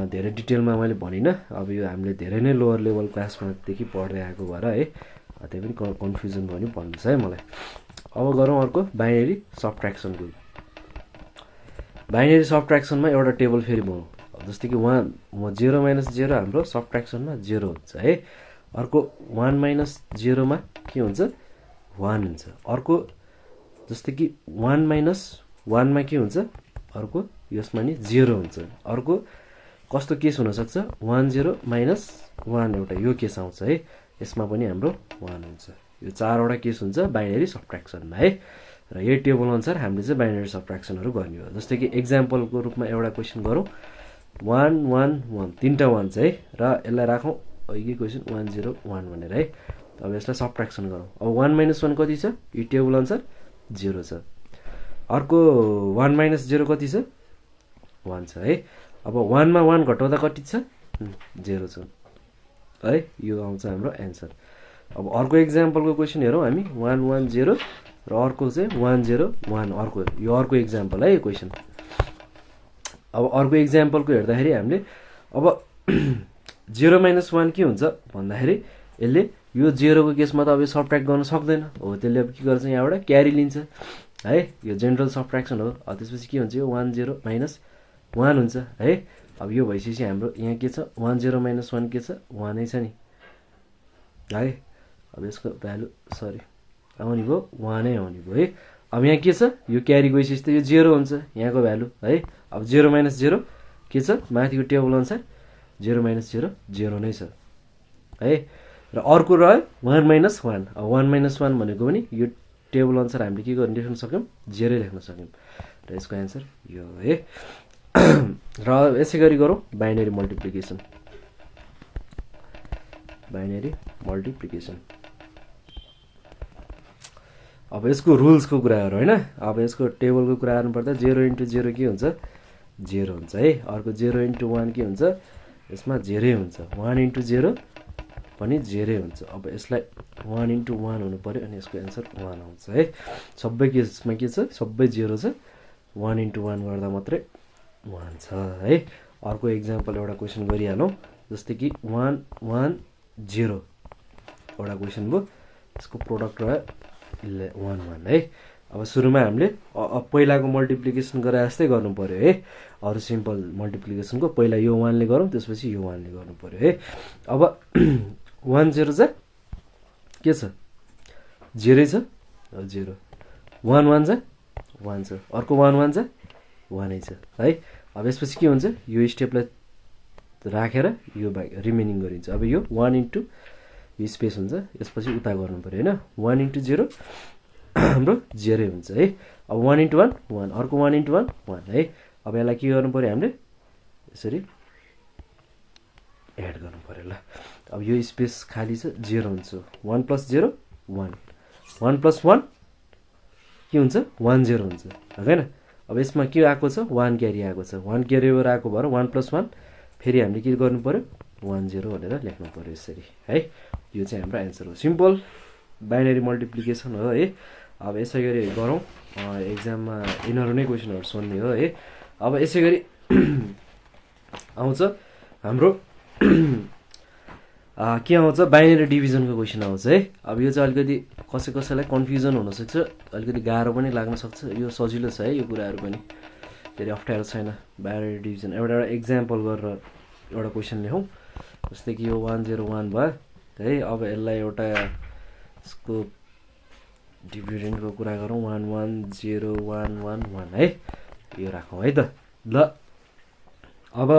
S1: धेरै डिटेलमा मैले भनिनँ। अब यो हामीले धेरै नै लोवर लेभल क्लासमादेखि पढ्दै आएको भएर है, त्यही पनि कन्फ्युजन भयो भने भन्नुहोस् है मलाई। अब गरौँ अर्को बाइनरी सबट्र्याक्सनको। बाइनरी सबट्र्याक्सनमा एउटा टेबल फेरि बनाउँ। जस्तै कि 0 - 0 हाम्रो सबट्र्याक्सनमा 0 हुन्छ है। अर्को 1 - 0 मा के हुन्छ 1 हुन्छ। अर्को जस्तै कि 1 - 1 मा के हुन्छ अर्को यसमा नि 0 हुन्छ। अर्को कस्तो केस हुनसक्छ 10 - 1 एउटा यो केस आउँछ है, यसमा पनि हाम्रो 1 हुन्छ। यो 4वटा केस हुन्छ बाइनरी सबट्र्याक्सनमा है। र यही टेबल अनुसार हामीले चाहिँ बाइनरी सबट्र्याक्सनहरू गर्ने हो। जस्तै कि एक्जाम्पलको रूपमा एउटा क्वेसन गरौँ 111 3टा 1 छ है, र यसलाई राखौँ अघिकै क्वेसन 101 भनेर है। अब यसलाई सबट्र्याक्सन गरौँ। अब 1 - 1 कति छ यो टेबल अनुसार 0 छ। अर्को 1 - 0 कति छ 1 छ है। अब 1 मा 1 घटाउँदा कति छ 0 छ है। यो आउँछ हाम्रो एन्सर। अब अर्को एक्जाम्पलको क्वेसन हेरौँ हामी 1 1 0 र अर्को चाहिँ 1 0 1 अर्को यो अर्को एक्जाम्पल है क्वेसन। अब अर्को एक्जाम्पलको हेर्दाखेरि हामीले अब 0 - 1 के हुन्छ भन्दाखेरि यसले यो 0 को केसमा त अब यो सबट्र्याक्ट गर्न सक्दैन हो, त्यसले अब के गर्छ यहाँबाट क्यारी लिन्छ है। यो जेनरल सबट्र्याक्सन हो। त्यसपछि के हुन्छ यो 1 0 - 1 हुन्छ है। अब यो भइसकेपछि हाम्रो यहाँ के छ 1 0 - 1 के छ 1 नै छ नि है। अब यसको भ्यालु सरी आउने भयो 1 नै आउने भयो है। अब यहाँ के छ यो क्यारी गइसकेपछि त यो 0 हुन्छ यहाँको भ्यालु है। अब 0 - 0 के छ माथिको टेबल अनुसार 0 - 0 0 नै छ है। र अर्को रह्यो 1 - 1। अब 1 - 1 भनेको पनि यो टेबल अनुसार हामीले के गर्न लेख्न सक्यौँ 0 लेख्न सक्यौँ र यसको एन्सर यो है। र यसै गरी गरौँ बाइनरी मल्टिप्लिकेसन। बाइनरी मल्टिप्लिकेसन अब यसको रुल्सको कुराहरू होइन। अब यसको टेबलको कुरा गर्नुपर्दा 0 × 0 के हुन्छ 0 हुन्छ है। अर्को 0 × 1 के हुन्छ यसमा 0 हुन्छ। 1 × 0 पनि 0 हुन्छ। अब यसलाई 1 × 1 हुनु पर्यो अनि यसको एन्सर 1 आउँछ है। सबै केसमा के छ सबै 0 छ। 1 × 1 गर्दा मात्रै 1 छ है। अर्को एक्जाम्पल एउटा क्वेसन गरिहालौँ जस्तै कि 1 1 0 एउटा क्वेसन भयो। यसको प्रोडक्ट रह्यो 1 1 है। अब सुरुमा हामीले पहिलाको मल्टिप्लिकेसन गरे जस्तै गर्नु पर्यो है। अरू सिम्पल मल्टिप्लिकेसनको पहिला यो 1 ले गरौँ त्यसपछि यो 1 ले गर्नु पर्यो है। अब 1 0 चाहिँ के छ 0 छ 0। 1 1 चाहिँ 1 छ। अर्को 1 1 चाहिँ 1 नै छ है। अब यसपछि के हुन्छ यो स्टेपलाई राखेर यो रिमेनिङ गरिन्छ। अब यो 1 × यो स्पेस हुन्छ यसपछि उता गर्नु पर्यो होइन। 1 × 0 हाम्रो 0 हुन्छ है। अब 1 × 1 1 अर्को 1 × 1 1 है। अब यसलाई के गर्नु पर्यो हामीले यसरी एड गर्नु पर्यो ल। अब यो स्पेस खाली छ 0 हुन्छ। 1 + 0 1 1 + 1 के हुन्छ 1 0 हुन्छ होइन। अब यसमा के आएको छ 1 क्यारी आएको छ। 1 क्यारी भएर आएको भएर 1 + 1 फेरि हामीले के गर्नु पर्यो 1 0 भनेर लेख्नु पर्यो यसरी है। यो चाहिँ हाम्रो एन्सर हो। सिम्पल बाइनरी मल्टिप्लिकेसन हो है। अब यसै गरी गरौँ एक्जाममा यिनीहरू नै क्वेसनहरू सोध्ने हो है। अब यसै गरी आउँछ हाम्रो के आउँछ बाइनरी डिभिजनको क्वेसन आउँछ है। अब यो चाहिँ अलिकति कसैलाई कन्फ्युजन हुनसक्छ, अलिकति गाह्रो पनि लाग्न सक्छ। यो सजिलो छ है यो कुराहरू पनि धेरै अप्ठ्यारो छैन। बाइनरी डिभिजन एउटा एक्जाम्पल गरेर एउटा क्वेसन लेखौँ जस्तै कि यो 1 0 1 भयो है। अब यसलाई एउटा यसको डिभिडेन्डको कुरा गरौँ 1 1 0 1 1 1 है। यो राखौँ है त ल। अब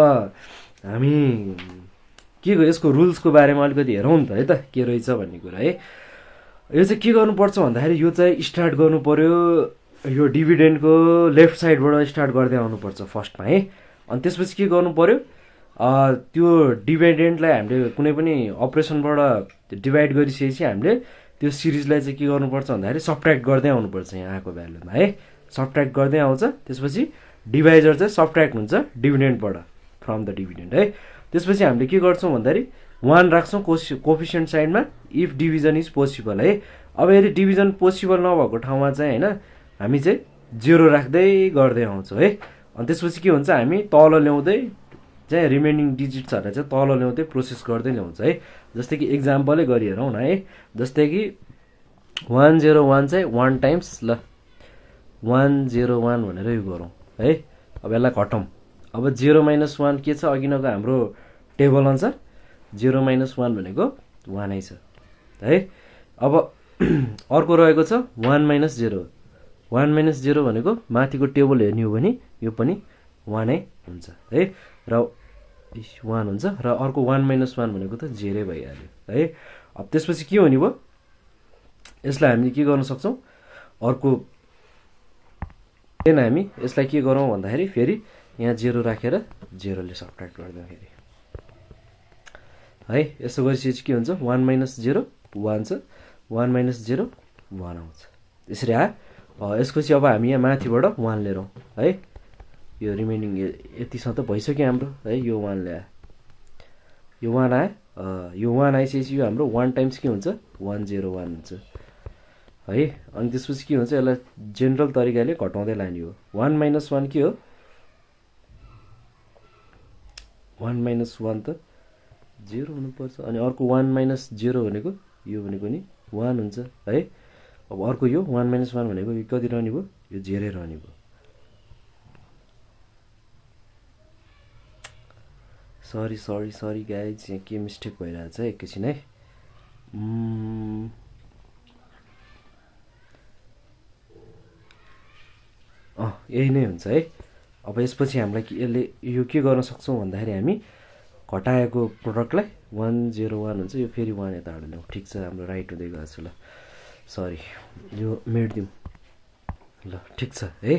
S1: हामी के यसको रुल्सको बारेमा अलिकति हेरौँ नि त है त के रहेछ भन्ने कुरा है। यो चाहिँ के गर्नुपर्छ भन्दाखेरि यो चाहिँ स्टार्ट गर्नु पर्यो यो डिभिडेन्डको लेफ्ट साइडबाट स्टार्ट गर्दै आउनुपर्छ फर्स्टमा है। अनि त्यसपछि के गर्नु पर्यो त्यो डिभिडेन्डलाई हामीले कुनै पनि अपरेसनबाट डिभाइड गरिसकेपछि हामीले त्यो सिरिजलाई चाहिँ के गर्नुपर्छ भन्दाखेरि सबट्र्याक्ट गर्दै आउनुपर्छ यहाँ आएको भ्यालुमा है। सबट्र्याक्ट गर्दै आउँछ त्यसपछि डिभाइजर चाहिँ सबट्र्याक्ट हुन्छ डिभिडेन्डबाट फ्रम द डिभिडेन्ड है। त्यसपछि हामीले के गर्छौँ भन्दाखेरि 1 राख्छौँ कोफिसियन्ट साइडमा इफ डिभिजन इज पोसिबल है। अब यदि डिभिजन पोसिबल नभएको ठाउँमा चाहिँ होइन हामी चाहिँ 0 राख्दै गर्दै आउँछौँ है। अनि त्यसपछि के हुन्छ हामी तल ल्याउँदै चाहिँ रिमेनिङ डिजिट्सहरूलाई चाहिँ तल ल्याउँदै प्रोसेस गर्दै ल्याउँछ है। जस्तै कि एक्जाम्पलै गरी हेरौँ न है। जस्तै कि 1 0 1 चाहिँ 1 टाइम्स ल 1 0 1 भनेर यो गरौँ है। अब यसलाई घटाउँ। अब 0 - 1 के छ अघिनको हाम्रो टेबल अनुसार 0 - 1 भनेको 1 नै छ है। अब अर्को रहेको छ 1 - 0 1 - 0 भनेको माथिको टेबल हेर्ने हो भने यो पनि 1 नै हुन्छ है र 1 हुन्छ। र अर्को 1 - 1 भनेको त 0 भइहाल्यो है। अब त्यसपछि के हुने भयो यसलाई हामी के गर्न सक्छौँ अर्को हामी यसलाई के गरौँ भन्दाखेरि फेरि यहाँ 0 राखेर 0 ले सबट्र्याक्ट गर्दाखेरि है। यसो गरिसकेपछि के हुन्छ 1 - 0 1 छ 1 - 0 1 आउँछ यसरी यसपछि अब हामी यहाँ माथिबाट 1 लिएर है। यो रिमेनिङ यतिसँग त भइसक्यो हाम्रो है। यो 1 ल्यायो, यो 1 आयो, यो 1 आइसकेपछि यो हाम्रो 1 टाइम्स के हुन्छ 101 हुन्छ है। अनि त्यसपछि के हुन्छ यसलाई जेनरल तरिकाले घटाउँदै लाने हो। 1 - 1 के हो 1 - 1 त 0 हुनुपर्छ। अनि अर्को 1 - 0 भनेको यो भनेको नि 1 हुन्छ है। अब अर्को यो 1 - 1 भनेको यो कति रहने भयो यो 0 रहने भयो। सरी गाइज यहाँ के मिस्टेक भइरहेछ है एकैछिन है। यही नै हुन्छ है। अब यसपछि हामीलाई यसले यो के गर्न सक्छौँ भन्दाखेरि हामी घटाएको प्रोडक्टलाई 101 हुन्छ। यो फेरि 1 यता हाल्नु ठिक छ हाम्रो राइट हुँदै गएको छ। ल सरी यो मेटिदिउँ ल ठिक छ है।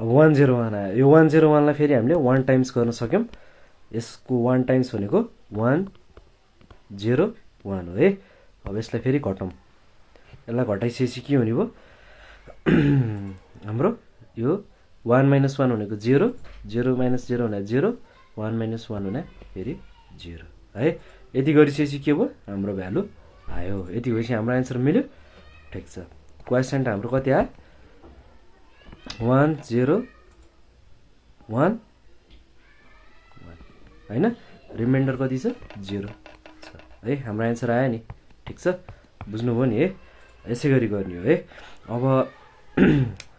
S1: अब 101 आयो। यो 101 लाई फेरि हामीले 1 टाइम्स गर्न सक्यौँ। यसको 1 टाइम्स भनेको 101 हो है। अब यसलाई फेरि घटाउँ। यसलाई घटाइसकेपछि के हुने भयो हाम्रो यो 1 - 1 भनेको 0, 0 - 0 हुने 0, 1 - 1 हुने फेरि 0 है। यति गरिसकेपछि के भयो हाम्रो भ्यालु आयो। यति भएपछि हाम्रो एन्सर मिल्यो ठिक छ। क्वेसन हाम्रो कति आयो 101 हैन। रिमाइन्डर कति छ 0 छ है। हाम्रो एन्सर आयो नि ठिक छ। बुझ्नुभयो नि है। यसै गरी गर्ने हो है। अब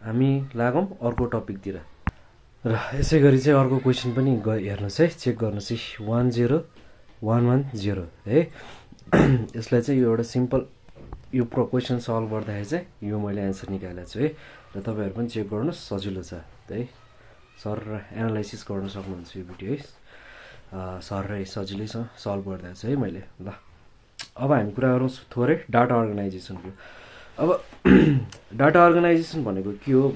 S1: हामी लागौँ अर्को टपिकतिर र यसै गरी चाहिँ अर्को क्वेसन पनि हेर्नुहोस् है, चेक गर्नुहोस् है। 10110 है। यसलाई चाहिँ यो एउटा सिम्पल यो क्वेसन सल्भ गर्दाखेरि चाहिँ यो मैले एन्सर निकालेको छु है। र तपाईँहरू पनि चेक गर्नुहोस् सजिलो छ है। सर एनालाइसिस गर्न सक्नुहुन्छ यो भिडियो है। सर सजिलैसँग सल्भ गरिदिएको छु है मैले। ल अब हामी कुरा गरौँ थोरै डाटा अर्गनाइजेसनको। अब डाटा अर्गनाइजेसन भनेको के हो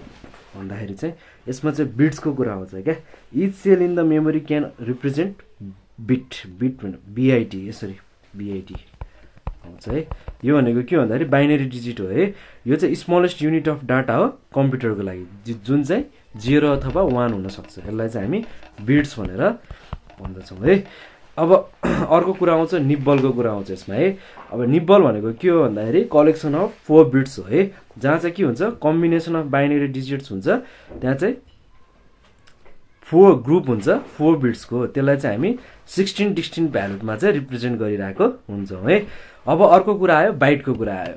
S1: भन्दाखेरि चाहिँ यसमा चाहिँ बिट्सको कुरा आउँछ क्या। Each sale in the memory can represent beet BIT यसरी बिआइटी आउँछ है। यो भनेको के भन्दाखेरि बाइनरी डिजिट हो है। यो चाहिँ स्मलेस्ट युनिट अफ डाटा हो कम्प्युटरको लागि जुन चाहिँ 0 अथवा 1 हुनसक्छ। यसलाई चाहिँ हामी बिट्स भनेर भन्दछौँ है। अब अर्को कुरा आउँछ निब्बलको कुरा आउँछ यसमा है। अब निब्बल भनेको के हो भन्दाखेरि कलेक्सन अफ 4 बिट्स हो है। जहाँ चाहिँ के हुन्छ कम्बिनेसन अफ बाइनरी डिजिट्स हुन्छ। त्यहाँ चाहिँ 4 ग्रुप हुन्छ 4 बिट्सको। त्यसलाई चाहिँ हामी 16 डिस्टिन्क्ट भ्यालुमा चाहिँ रिप्रेजेन्ट गरिरहेको हुन्छौँ है। अब अर्को कुरा आयो बाइटको कुरा आयो।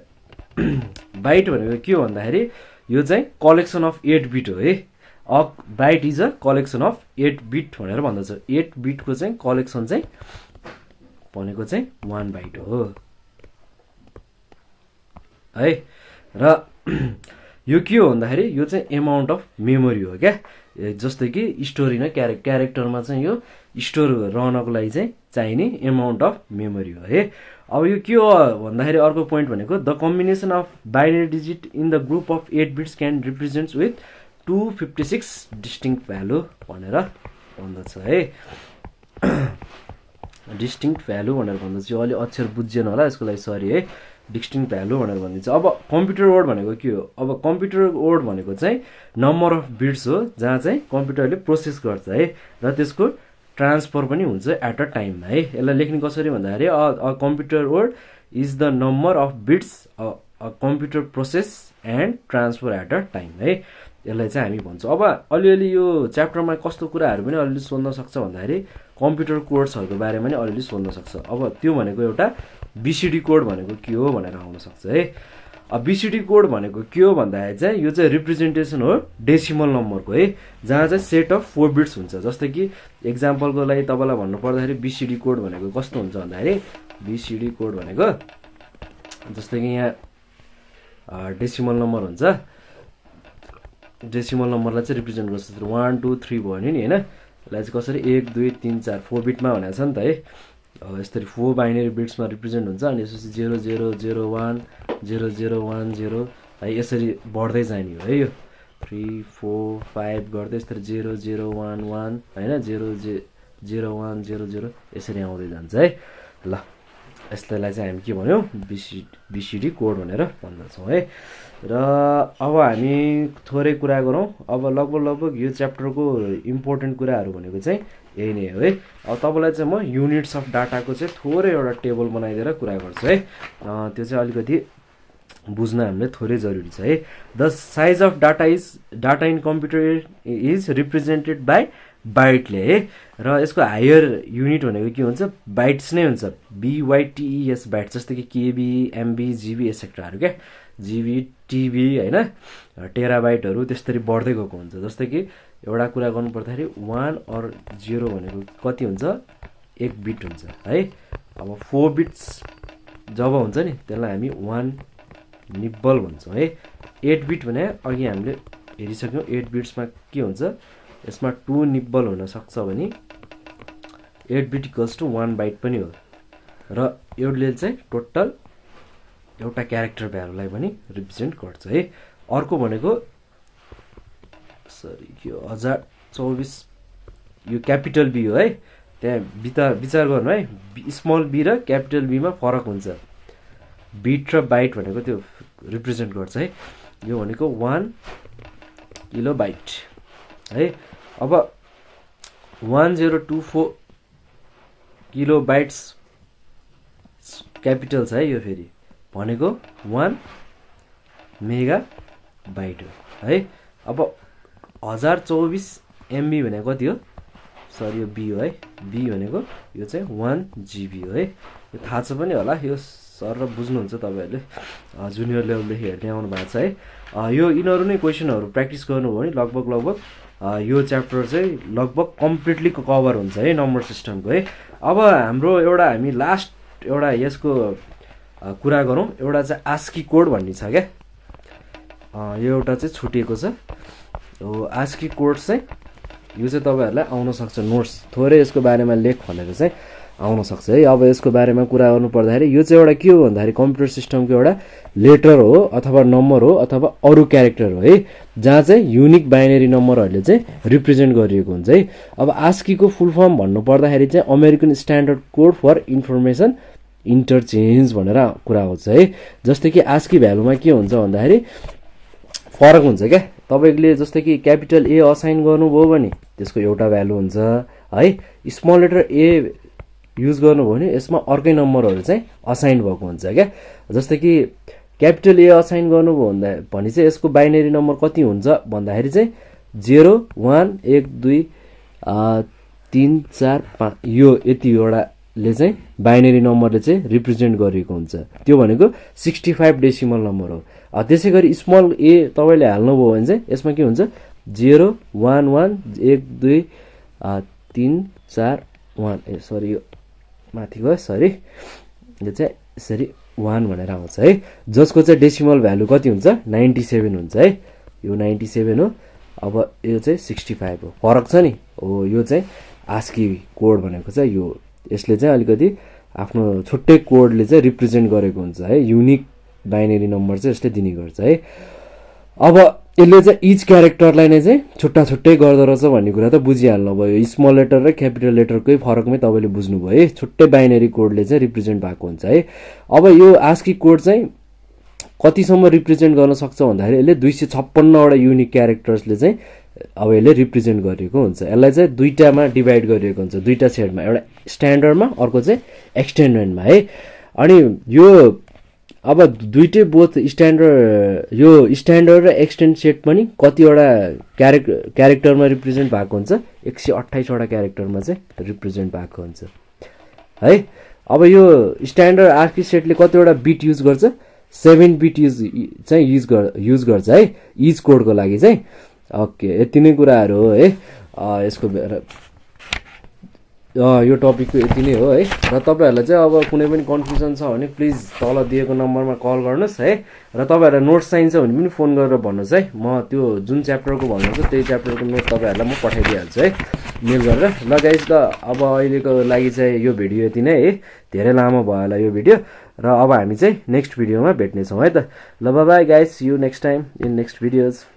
S1: बाइट भनेको के हो भन्दाखेरि यो चाहिँ कलेक्सन अफ 8 बिट हो है। Byte is a collection of 8 bit भनेर भन्दछ। 8 बिटको चाहिँ कलेक्सन चाहिँ भनेको चाहिँ 1 बाइट हो है। र यो के हो भन्दाखेरि यो चाहिँ एमाउन्ट अफ मेमोरी हो क्या। जस्तै कि स्टोरी न क्यारेक्टरमा चाहिँ यो स्टोर रहनको लागि चाहिँ चाहिने एमाउन्ट अफ मेमोरी हो है। अब यो के हो भन्दाखेरि अर्को पोइन्ट भनेको the combination of binary digit in the group of 8 bits can represent with 256 distinct value भनेर भन्दछ है। डिस्टिङ्क्ट भ्यालु भनेर भन्दछ। यो अलि अक्षर बुझ्जेन होला यसको लागि सरी है। डिस्टिङ्क्ट भ्यालु भनेर भनिन्छ। अब कम्प्युटर वर्ड भनेको के हो। अब कम्प्युटर वर्ड भनेको चाहिँ नम्बर अफ बिट्स हो जहाँ चाहिँ कम्प्युटरले प्रोसेस गर्छ है। र त्यसको ट्रान्सफर पनि हुन्छ एट अ टाइममा है। यसलाई लेख्ने कसरी भन्दाखेरि a computer word is the number of bits a computer process and transfer at a time है। यसलाई चाहिँ हामी भन्छौँ। अब अलिअलि यो च्याप्टरमा कस्तो कुराहरू पनि अलिअलि सोध्न सक्छ भन्दाखेरि कम्प्युटर कोड्सहरूको बारेमा पनि अलिअलि सोध्न सक्छ। अब त्यो भनेको एउटा बिसिडी कोड भनेको के हो भनेर आउन सक्छ है। अब बिसिडी कोड भनेको के हो भन्दाखेरि चाहिँ यो चाहिँ रिप्रेजेन्टेसन हो डेसिमल नम्बरको है। जहाँ चाहिँ सेट अफ 4 बिट्स हुन्छ। जस्तै कि एक्जाम्पलको लागि तपाईँलाई भन्नु पर्दाखेरि बिसिडी कोड भनेको कस्तो हुन्छ भन्दाखेरि बिसिडी कोड भनेको जस्तै कि यहाँ डेसिमल नम्बर हुन्छ। डेसिमल नम्बरलाई चाहिँ रिप्रेजेन्ट गर्छ 1 2 3 भयो नि होइन। यसलाई चाहिँ कसरी 1 2 3 4 4 बिटमा भनेको छ नि त है। यसरी 4 बाइनरी बिट्समा रिप्रेजेन्ट हुन्छ। अनि यसपछि 0 0 0 1 0 0 1 0 है यसरी बढ्दै जाने हो है। यो 3 4 5 गर्दै यसरी 0 0 1 1 होइन 0 0 1 0 0 यसरी आउँदै जान्छ है। ल यस्तैलाई चाहिँ हामी के भन्यौँ बीसीडी कोड भनेर भन्दछौँ है। र अब हामी थोरै कुरा गरौँ। अब लगभग यो च्याप्टरको इम्पोर्टेन्ट कुराहरू भनेको चाहिँ यही नै हो है। अब तपाईँलाई चाहिँ म युनिट्स अफ डाटाको चाहिँ थोरै एउटा टेबल बनाइदिएर कुरा गर्छु है। त्यो चाहिँ अलिकति बुझ्न हामीले थोरै जरुरी छ है। The size of data in computer is represented by बाइटले है। र यसको हायर युनिट भनेको के हुन्छ, बाइट्स नै हुन्छ, BYTES बाइट, जस्तै कि केबी, एमबी, जिबी एसेक्ट्राहरू क्या, जिबी, टिबी होइन, टेराबाइटहरू त्यसरी बढ्दै गएको हुन्छ। जस्तै कि एउटा कुरा गर्नु पर्दाखेरि 1 और 0 भनेको कति हुन्छ, 1 बिट हुन्छ है। अब 4 बिट्स जब हुन्छ नि त्यसलाई हामी 1 निब्बल भन्छौँ है। 8 बिट भने अघि हामीले हेरिसक्यौँ, 8 बिट्समा के हुन्छ, यसमा 2 निब्बल हुनसक्छ भने 8 बिट इक्वल्स टु 1 बाइट पनि हो। र यसले चाहिँ टोटल एउटा क्यारेक्टर भ्यालुलाई पनि रिप्रेजेन्ट गर्छ है। अर्को भनेको के हो, 1024, यो क्यापिटल बी हो है। त्यहाँ विचार गर्नु है, स्मल बी र क्यापिटल बीमा फरक हुन्छ। बिट र बाइट भनेको त्यो रिप्रेजेन्ट गर्छ है। यो भनेको 1 किलो बाइट है। अब 1024 किलो बाइट्स क्यापिटल छ है। यो फेरि भनेको 1 मेगा बाइट हो है। अब 1024 MB भनेको कति हो, सरी यो बी हो है। बी भनेको यो चाहिँ 1 GB हो है। यो थाहा छ पनि होला, यो सर र बुझ्नुहुन्छ तपाईँहरूले, जुनियर लेभलदेखि हेर्दै आउनु भएको छ है। यो यिनीहरू नै क्वेसनहरू प्र्याक्टिस गर्नुभयो भने लगभग यो च्याप्टर चाहिँ लगभग कम्प्लिटली कभर हुन्छ है नम्बर सिस्टमको है। अब हाम्रो हामी लास्ट एउटा यसको कुरा गरौँ। एउटा चाहिँ आस्की कोड भन्ने छ क्या, यो एउटा चाहिँ छुटिएको छ। हो आस्की कोड चाहिँ यो चाहिँ तपाईँहरूलाई आउन सक्छ, नोट्स थोरै यसको बारेमा लेख भनेर चाहिँ आउन सक्छ है। अब यसको बारेमा कुरा गर्नु पर्दाखेरि यो चाहिँ एउटा के हो भन्दाखेरि कम्प्युटर सिस्टमको एउटा लेटर हो अथवा नम्बर हो अथवा अरू क्यारेक्टर हो है, जहाँ चाहिँ युनिक बाइनेरी नम्बरहरूले चाहिँ रिप्रेजेन्ट गरिएको हुन्छ है। अब आस्कीको फुल फर्म भन्नु पर्दाखेरि चाहिँ American standard code for information interchange भनेर कुरा आउँछ है। जस्तै कि आस्की भ्यालुमा के हुन्छ भन्दाखेरि फरक हुन्छ क्या। तपाईँले जस्तै कि क्यापिटल ए असाइन गर्नुभयो भने त्यसको एउटा भ्यालु हुन्छ है। स्मल लेटर ए युज गर्नुभयो भने यसमा अर्कै नम्बरहरू चाहिँ असाइन भएको हुन्छ क्या। जस्तै कि क्यापिटल ए असाइन गर्नुभयो भने चाहिँ यसको बाइनेरी नम्बर कति हुन्छ भन्दाखेरि चाहिँ 0 1 1 2 3 4 5 यो यतिवटाले चाहिँ बाइनेरी नम्बरले चाहिँ रिप्रेजेन्ट गरिएको हुन्छ। त्यो भनेको 65 डेसिमल नम्बर हो। त्यसै गरी स्मल ए तपाईँले हाल्नुभयो भने चाहिँ यसमा के हुन्छ 0 1 1 1 2 3 4 1 सरी यो माथि गयो, सरी यो चाहिँ यसरी 1 भनेर आउँछ है। जसको चाहिँ डेसिमल भ्यालु कति हुन्छ 97 हुन्छ है। यो 97 हो। अब यो चाहिँ 65 हो, फरक छ नि। हो यो चाहिँ आस्की कोड भनेको चाहिँ यो, यसले चाहिँ अलिकति आफ्नो छुट्टै कोडले चाहिँ रिप्रेजेन्ट गरेको हुन्छ है। युनिक बाइनेरी नम्बर चाहिँ यसले दिने गर्छ है। अब यसले चाहिँ इच क्यारेक्टरलाई नै चाहिँ छुट्टा छुट्टै गर्दो रहेछ भन्ने कुरा त बुझिहाल्नु भयो। स्मल लेटर र क्यापिटल लेटरकै फरकमै तपाईँले बुझ्नुभयो है। छुट्टै बाइनेरी कोडले चाहिँ रिप्रेजेन्ट भएको हुन्छ है। अब यो आस्की कोड चाहिँ कतिसम्म रिप्रेजेन्ट गर्न सक्छ भन्दाखेरि यसले 256वटा युनिक क्यारेक्टर्सले चाहिँ अब यसले रिप्रेजेन्ट गरिएको हुन्छ। यसलाई चाहिँ दुईटामा डिभाइड गरिएको हुन्छ, दुईटा सेटमा, एउटा स्ट्यान्डर्डमा अर्को चाहिँ एक्सटेन्डेडमा है। अनि यो अब दुईटै बोथ स्ट्यान्डर्ड, यो स्ट्यान्डर्ड र एक्सटेन्ड सेट पनि कतिवटा क्यारेक्टरमा रिप्रेजेन्ट भएको हुन्छ, 128वटा क्यारेक्टरमा चाहिँ रिप्रेजेन्ट भएको हुन्छ है। अब यो स्ट्यान्डर्ड आस्की सेटले कतिवटा बिट युज गर्छ, 7 बिट चाहिँ युज गर्छ है इच कोडको लागि चाहिँ। ओके, यति नै कुराहरू हो है यसको। यो टपिकको यति नै हो है। र तपाईँहरूलाई चाहिँ अब कुनै पनि कन्फ्युजन छ भने प्लिज तल दिएको नम्बरमा कल गर्नुहोस् है। र तपाईँहरूलाई नोट्स चाहिन्छ भने पनि फोन गरेर भन्नुहोस् है। म त्यो जुन च्याप्टरको भन्नुहुन्छ त्यही च्याप्टरको नोट तपाईँहरूलाई म पठाइदिइहाल्छु है मेल गरेर। ल गाइस, त अब अहिलेको लागि चाहिँ यो भिडियो यति नै है, धेरै लामो भयो होला यो भिडियो। र अब हामी चाहिँ नेक्स्ट भिडियोमा भेट्नेछौँ है त। ल bye guys, see you next time in next videos.